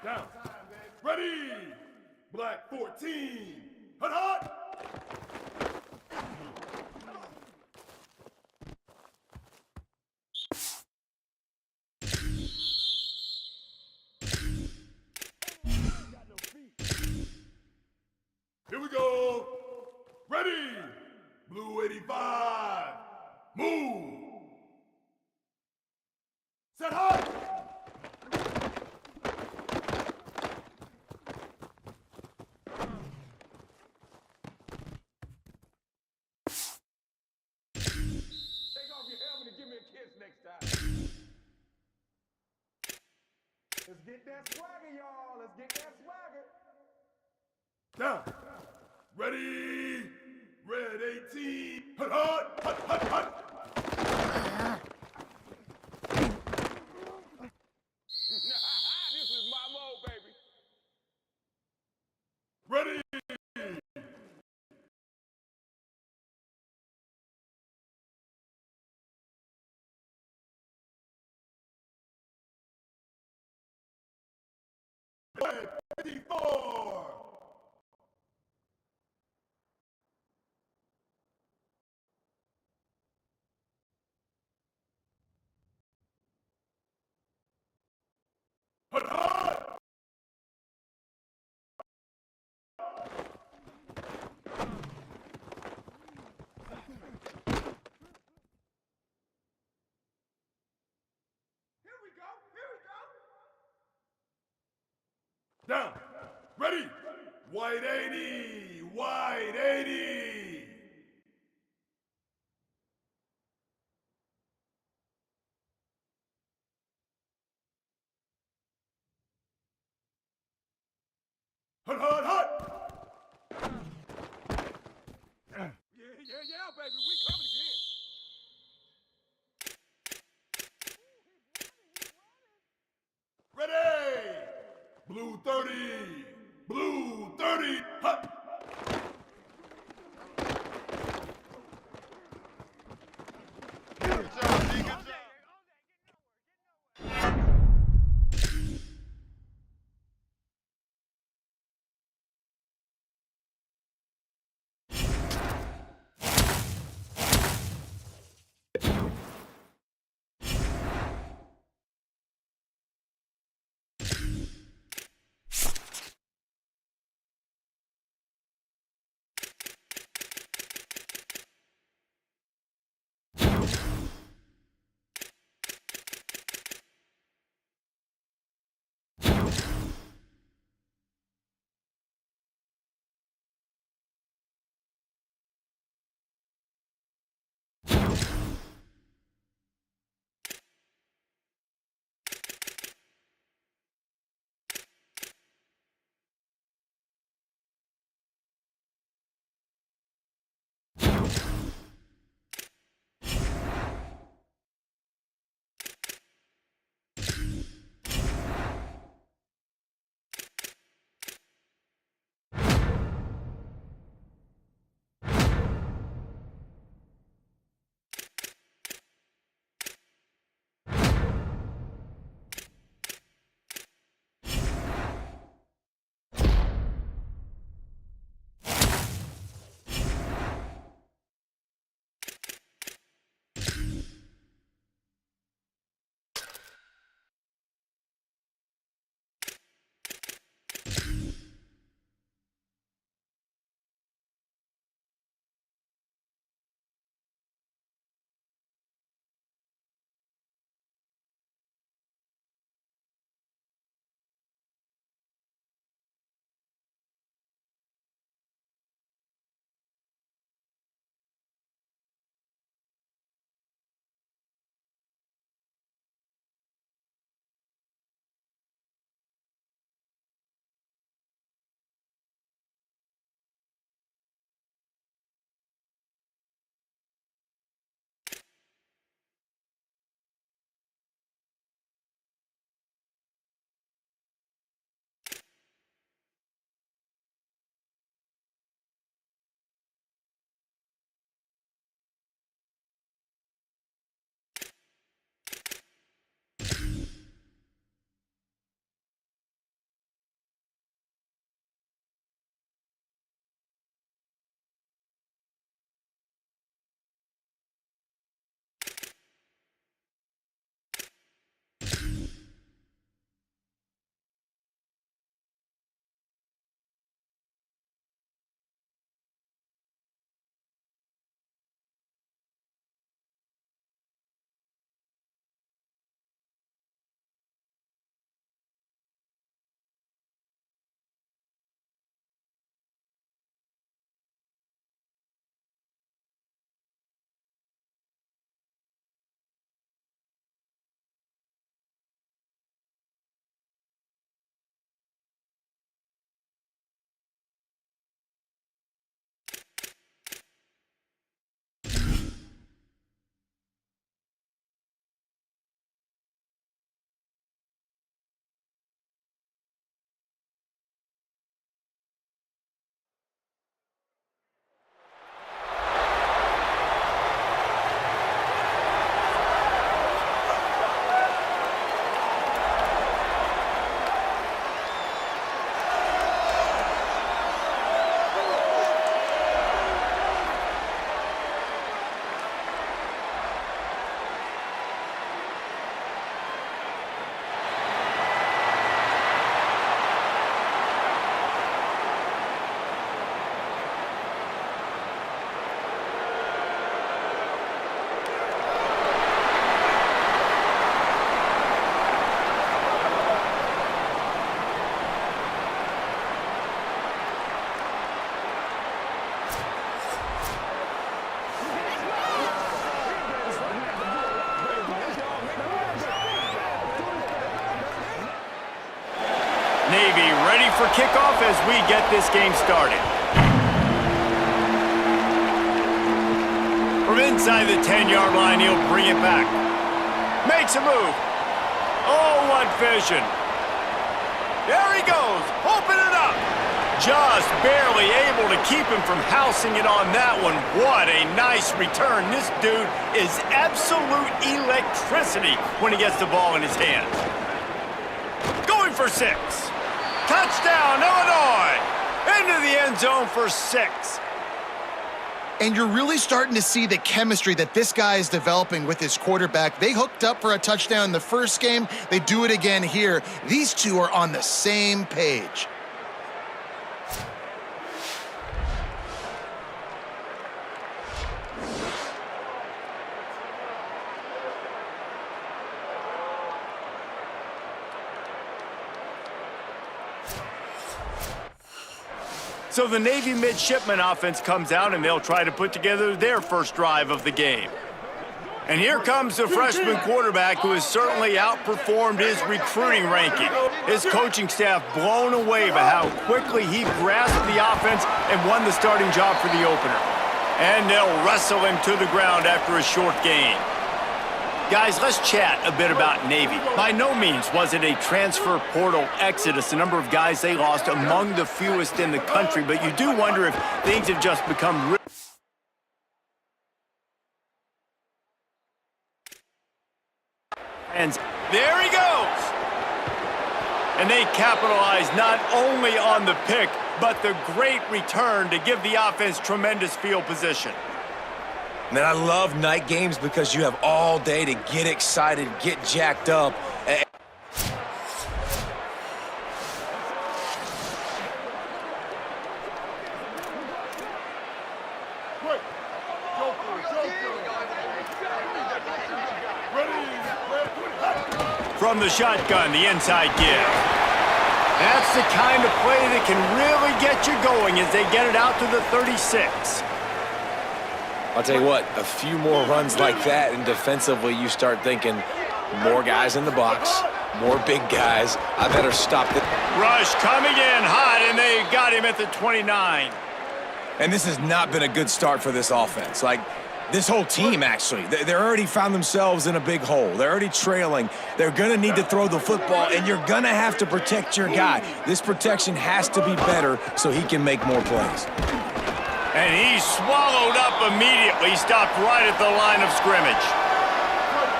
A: Down. Ready. Black 14. Hut hut. Here we go. Ready. Blue 85. Move. Set hot.
F: Take off your helmet and give me a kiss next time. Let's get that swagger, y'all. Let's get that swagger.
A: Down. Ready. Red 18. Hut hut. Hut hut hut. 64. Hut, hut. Down. Ready. White 80. White 80. Hut, hut, hut.
F: Yeah, baby, we coming again.
A: Ready. Blue 30. Blue 30. Hut.
B: for kickoff as we get this game started. From inside the 10-yard line, he'll bring it back. Makes a move. Oh, what vision. There he goes. Open it up. Just barely able to keep him from housing it on that one. What a nice return. This dude is absolute electricity when he gets the ball in his hands. Going for 6. Touchdown, Illinois. Into the end zone for 6.
C: And you're really starting to see the chemistry that this guy is developing with his quarterback. They hooked up for a touchdown in the first game. They do it again here. These two are on the same page.
B: So the Navy midshipman offense comes out, and they'll try to put together their first drive of the game. And here comes the freshman quarterback who has certainly outperformed his recruiting ranking. His coaching staff blown away by how quickly he grasped the offense and won the starting job for the opener. And they'll wrestle him to the ground after a short gain. Guys, let's chat a bit about Navy. By no means was it a transfer portal exodus, the number of guys they lost among the fewest in the country, but you do wonder if things have just become and there he goes! And they capitalize not only on the pick, but the great return to give the offense tremendous field position.
D: Man, I love night games because you have all day to get excited, get jacked up.
B: From the shotgun, the inside give. That's the kind of play that can really get you going as they get it out to the 36.
D: I'll tell you what, a few more runs like that, and defensively you start thinking, more guys in the box, more big guys. I better stop this.
B: Rush coming in hot, and they got him at the 29.
D: And this has not been a good start for this offense. Like, this whole team, actually. They're already found themselves in a big hole. They're already trailing. They're going to need to throw the football, and you're going to have to protect your guy. This protection has to be better so he can make more plays.
B: And he swallowed up immediately, stopped right at the line of scrimmage.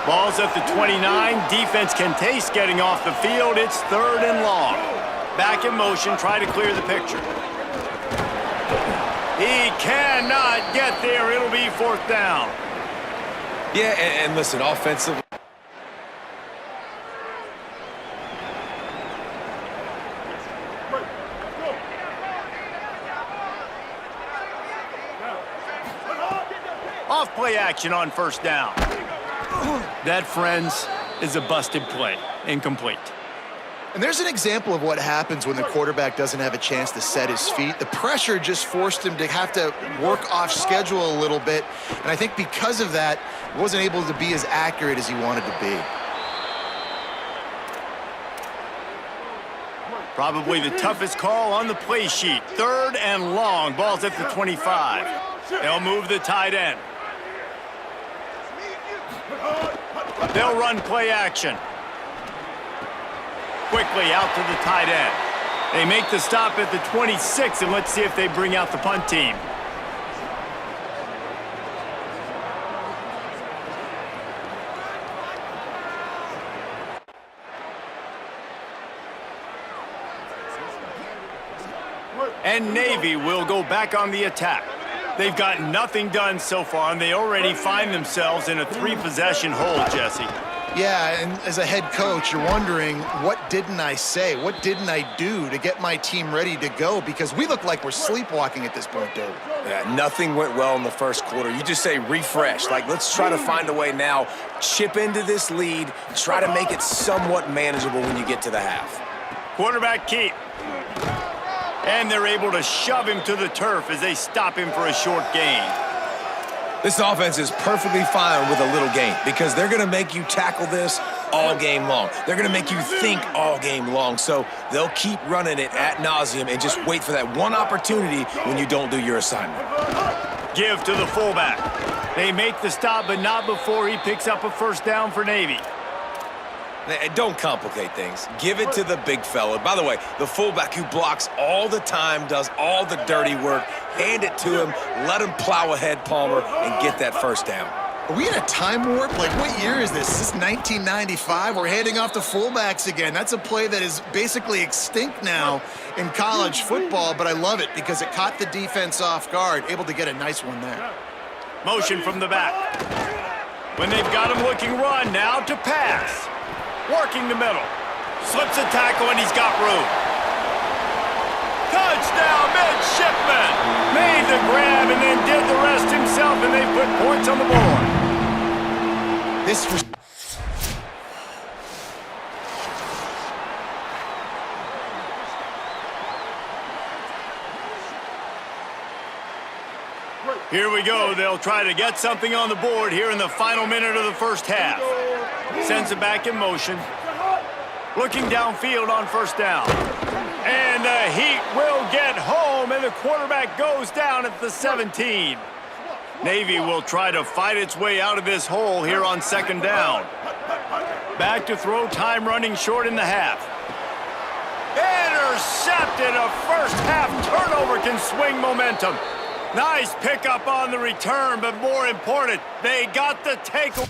B: Ball's at the 29. Defense can taste getting off the field. It's 3rd and long. Back in motion, try to clear the picture. He cannot get there. It'll be 4th down.
D: Yeah, and listen, offensively.
B: Off play action on 1st down. That, friends, is a busted play. Incomplete.
C: And there's an example of what happens when the quarterback doesn't have a chance to set his feet. The pressure just forced him to have to work off schedule a little bit. And I think because of that, he wasn't able to be as accurate as he wanted to be.
B: Probably the toughest call on the play sheet. 3rd and long. Ball's at the 25. They'll move the tight end. They'll run play action. Quickly out to the tight end. They make the stop at the 26, and let's see if they bring out the punt team. And Navy will go back on the attack. They've got nothing done so far, and they already find themselves in a 3-possession hole, Jesse.
C: Yeah, and as a head coach, you're wondering, what didn't I say? What didn't I do to get my team ready to go? Because we look like we're sleepwalking at this point, David.
D: Yeah, nothing went well in the first quarter. You just say refresh. Like, let's try to find a way now. Chip into this lead. Try to make it somewhat manageable when you get to the half.
B: Quarterback keep. And they're able to shove him to the turf as they stop him for a short gain.
D: This offense is perfectly fine with a little gain because they're going to make you tackle this all game long. They're going to make you think all game long. So they'll keep running it ad nauseum and just wait for that one opportunity when you don't do your assignment.
B: Give to the fullback. They make the stop, but not before he picks up a first down for Navy.
D: Don't complicate things. Give it to the big fella. By the way, the fullback who blocks all the time, does all the dirty work. Hand it to him, let him plow ahead, Palmer, and get that first down.
C: Are we in a time warp? Like, what year is this? Is this 1995? We're handing off to fullbacks again. That's a play that is basically extinct now in college football, but I love it because it caught the defense off guard, able to get a nice one there.
B: Motion from the back. When they've got him looking run, now to pass. Working the middle. Slips a tackle and he's got room. Touchdown, Midshipman! Made the grab and then did the rest himself, and they put points on the board.
C: This was...
B: Here we go. They'll try to get something on the board here in the final minute of the first half. Sends it back in motion. Looking downfield on first down. And the Heat will get home, and the quarterback goes down at the 17. Navy will try to fight its way out of this hole here on second down. Back to throw, time running short in the half. Intercepted. A first half turnover can swing momentum. Nice pickup on the return, but more important, they got the takeaway.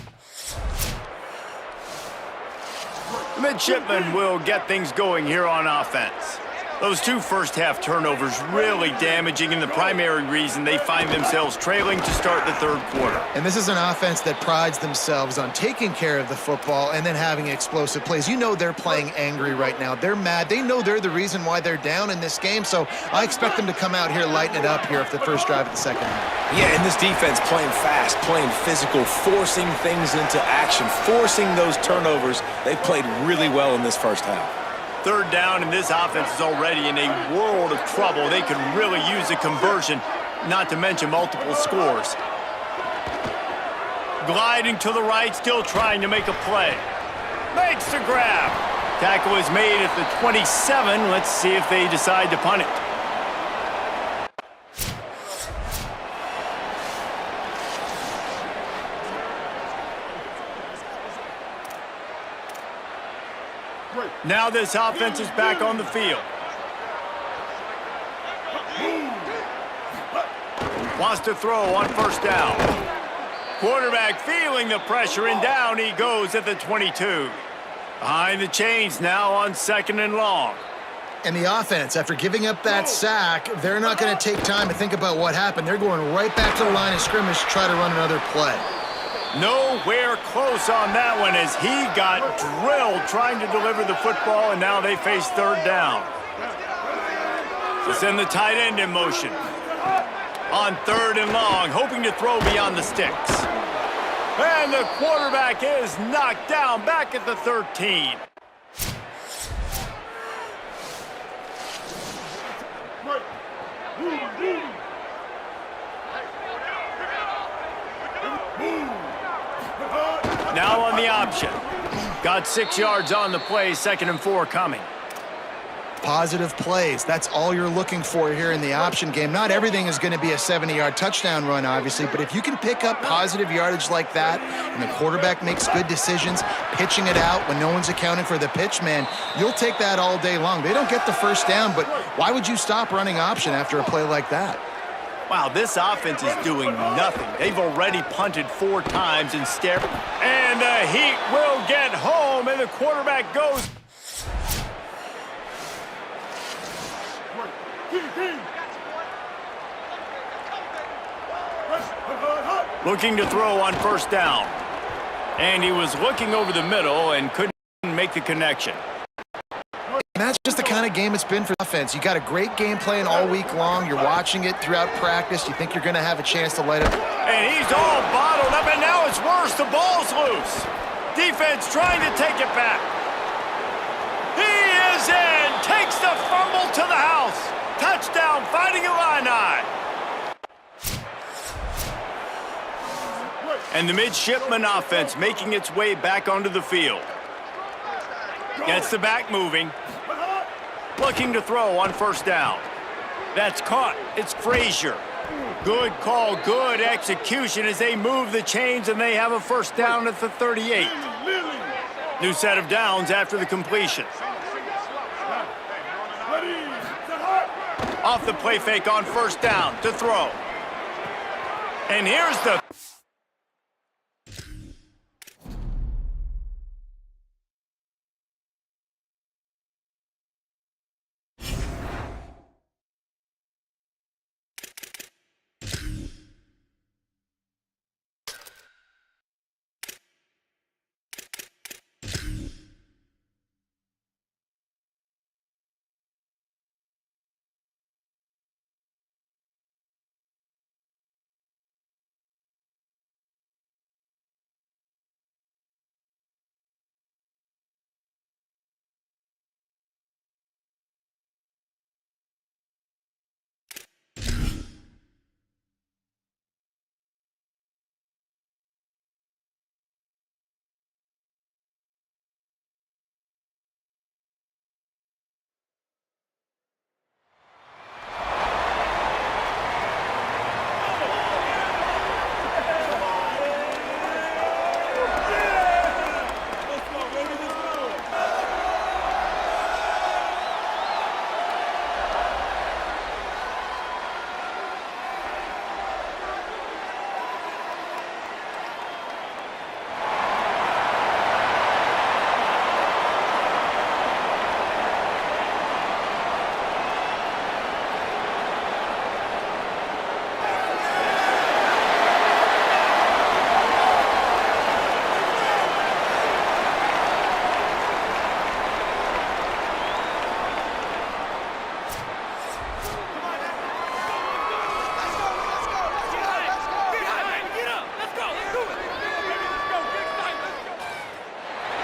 B: The Midshipmen will get things going here on offense. Those two first-half turnovers really damaging, and the primary reason they find themselves trailing to start the third quarter.
C: And this is an offense that prides themselves on taking care of the football and then having explosive plays. You know they're playing angry right now. They're mad. They know they're the reason why they're down in this game, so I expect them to come out here, lighten it up here for the first drive of the second half.
D: Yeah, and this defense playing fast, playing physical, forcing things into action, forcing those turnovers. They played really well in this first half.
B: Third down, and this offense is already in a world of trouble. They could really use a conversion, not to mention multiple scores. Gliding to the right, still trying to make a play. Makes the grab. Tackle is made at the 27. Let's see if they decide to punt it. Now this offense is back on the field. Wants to throw on first down. Quarterback feeling the pressure, and down he goes at the 22. Behind the chains now on second and long.
C: And the offense, after giving up that sack, they're not going to take time to think about what happened. They're going right back to the line of scrimmage to try to run another play.
B: Nowhere close on that one as he got drilled trying to deliver the football, and now they face third down. To send the tight end in motion. On third and long, hoping to throw beyond the sticks. And the quarterback is knocked down back at the 13. Now on the option. Got 6 yards on the play, 2nd and 4 coming.
C: Positive plays. That's all you're looking for here in the option game. Not everything is going to be a 70-yard touchdown run, obviously, but if you can pick up positive yardage like that and the quarterback makes good decisions, pitching it out when no one's accounting for the pitch, man, you'll take that all day long. They don't get the first down, but why would you stop running option after a play like that?
B: Wow, this offense is doing nothing. They've already punted 4 times instead. And the Heat will get home, and the quarterback goes. Looking to throw on first down. And he was looking over the middle and couldn't make the connection.
C: And that's just the kind of game it's been for the offense. You got a great game plan all week long. You're watching it throughout practice. You think you're going to have a chance to light up.
B: And he's all bottled up, and now it's worse. The ball's loose. Defense trying to take it back. He is in. Takes the fumble to the house. Touchdown, Fighting Illini. And the Midshipman offense making its way back onto the field. Gets the back moving. Looking to throw on first down. That's caught. It's Frazier. Good call, good execution as they move the chains and they have a first down at the 38. New set of downs after the completion. Off the play fake on first down to throw. And here's the...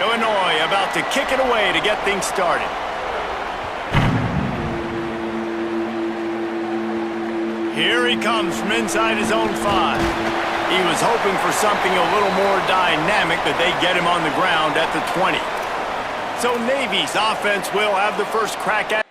B: Illinois about to kick it away to get things started. Here he comes from inside his own 5. He was hoping for something a little more dynamic, but they get him on the ground at the 20. So Navy's offense will have the first crack at...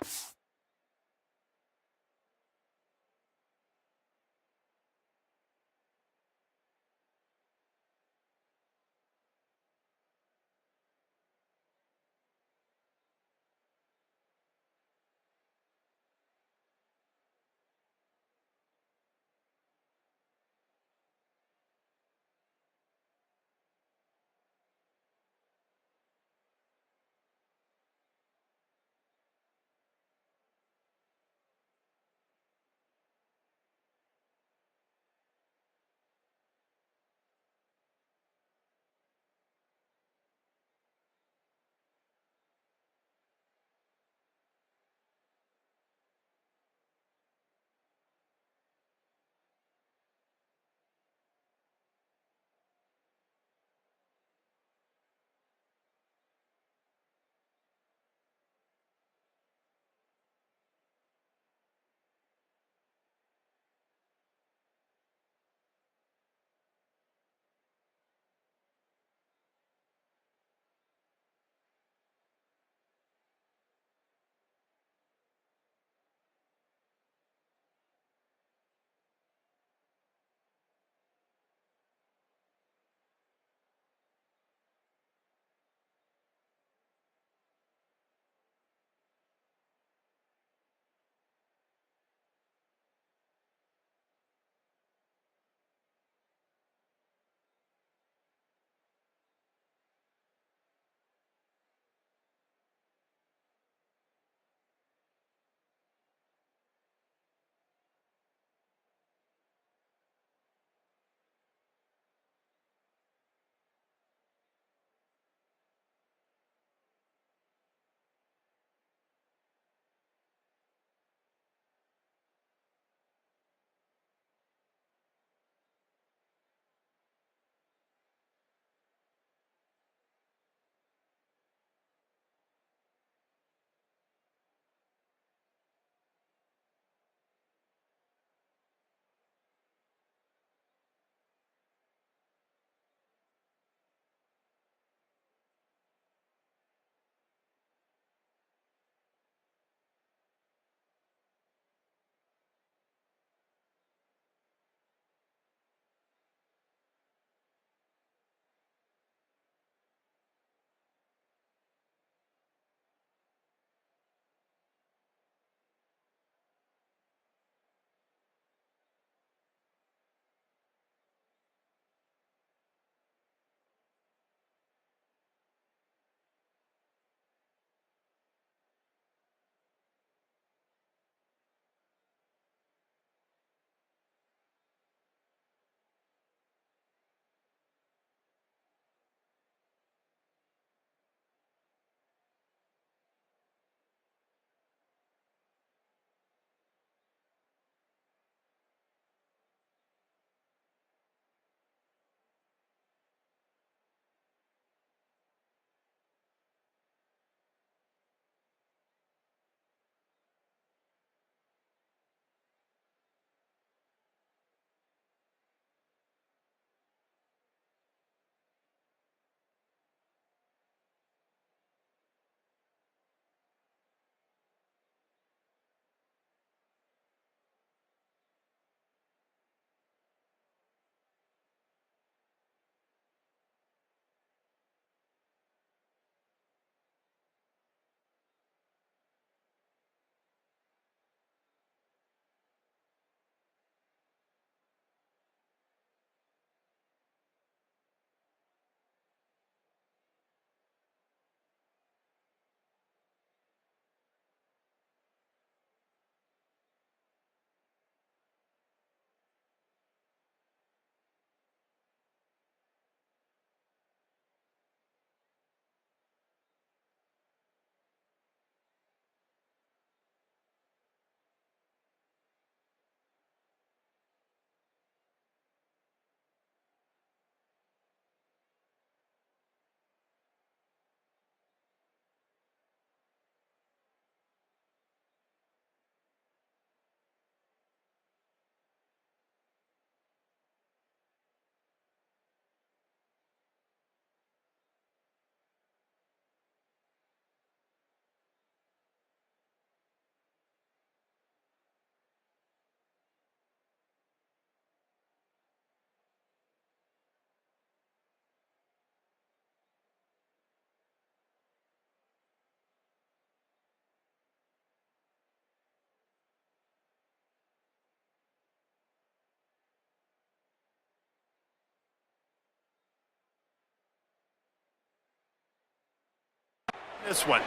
B: This one.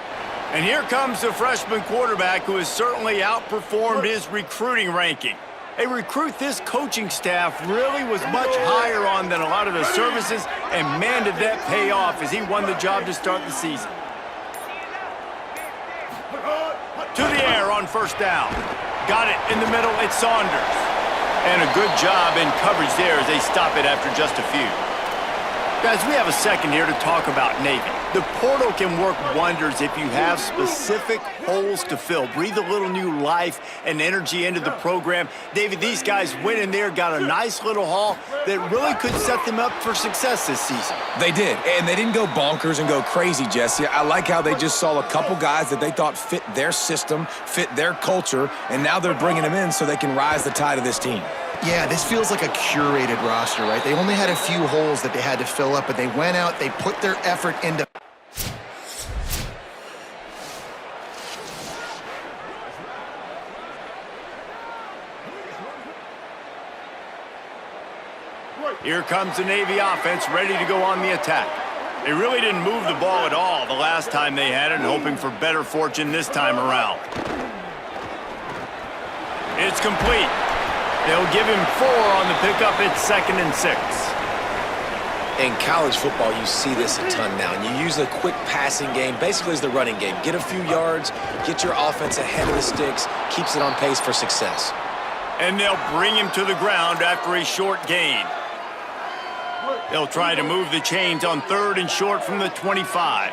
B: And here comes the freshman quarterback who has certainly outperformed his recruiting ranking. A recruit this coaching staff really was much higher on than a lot of the services, and man, did that pay off as he won the job to start the season. To the air on first down. Got it in the middle, it's Saunders. And a good job in coverage there as they stop it after just a few. Guys, we have a second here to talk about Navy. The portal can work wonders if you have specific holes to fill. Breathe a little new life and energy into the program. David, these guys went in there, got a nice little haul that really could set them up for success this season.
D: They did, and they didn't go bonkers and go crazy, Jesse. I like how they just saw a couple guys that they thought fit their system, fit their culture, and now they're bringing them in so they can rise the tide of this team.
C: Yeah, this feels like a curated roster, right? They only had a few holes that they had to fill up, but they went out, they put their effort into...
B: Here comes the Navy offense ready to go on the attack. They really didn't move the ball at all the last time they had it, and hoping for better fortune this time around. It's complete. They'll give him 4 on the pickup. It's 2nd and 6.
H: In college football, you see this a ton now. And you use a quick passing game, basically as the running game. Get a few yards, get your offense ahead of the sticks, keeps it on pace for success.
B: And they'll bring him to the ground after a short gain. They'll try to move the chains on 3rd and short from the 25.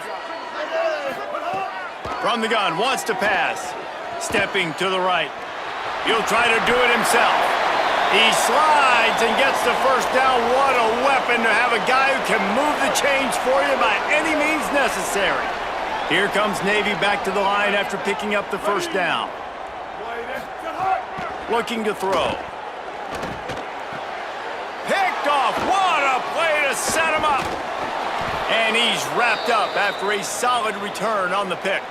B: From the gun, wants to pass. Stepping to the right. He'll try to do it himself. He slides and gets the first down. What a weapon to have a guy who can move the chains for you by any means necessary. Here comes Navy back to the line after picking up the first down. Looking to throw. Picked off. What a play to set him up. And he's wrapped up after a solid return on the pick.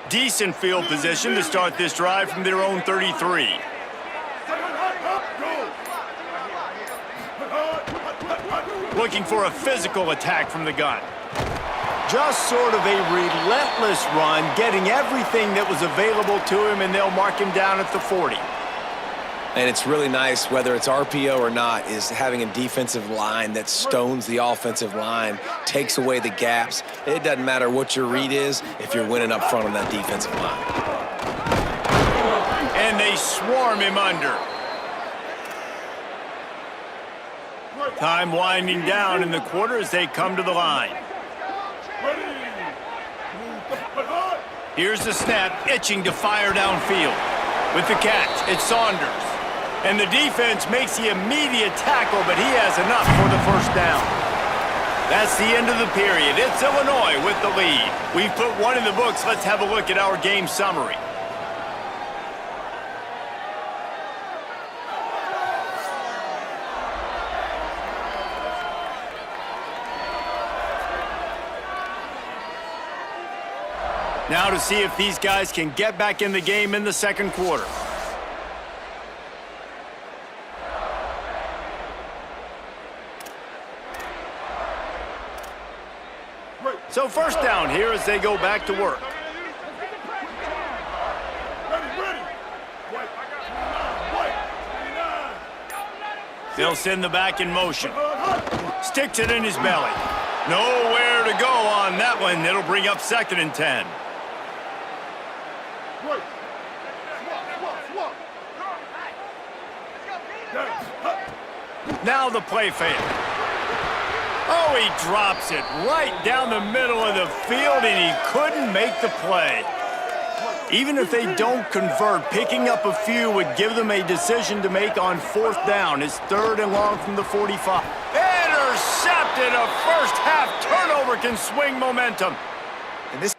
B: Decent field position to start this drive from their own 33. Looking for a physical attack from the gun. Just sort of a relentless run, getting everything that was available to him, and they'll mark him down at the 40.
H: And it's really nice, whether it's RPO or not, is having a defensive line that stones the offensive line, takes away the gaps. It doesn't matter what your read is if you're winning up front on that defensive line.
B: And they swarm him under. Time winding down in the quarter as they come to the line. Here's the snap, itching to fire downfield. With the catch, it's Saunders. And the defense makes the immediate tackle, but he has enough for the first down. That's the end of the period. It's Illinois with the lead. We've put one in the books. Let's have a look at our game summary. Now to see if these guys can get back in the game in the second quarter. So first down here as they go back to work. They'll send the back in motion. Sticks it in his belly. Nowhere to go on that one. It'll bring up 2nd and 10. Now the play fake. Oh, he drops it right down the middle of the field, and he couldn't make the play. Even if they don't convert, picking up a few would give them a decision to make on 4th down. It's 3rd and long from the 45. Intercepted! A first-half turnover can swing momentum.
C: And this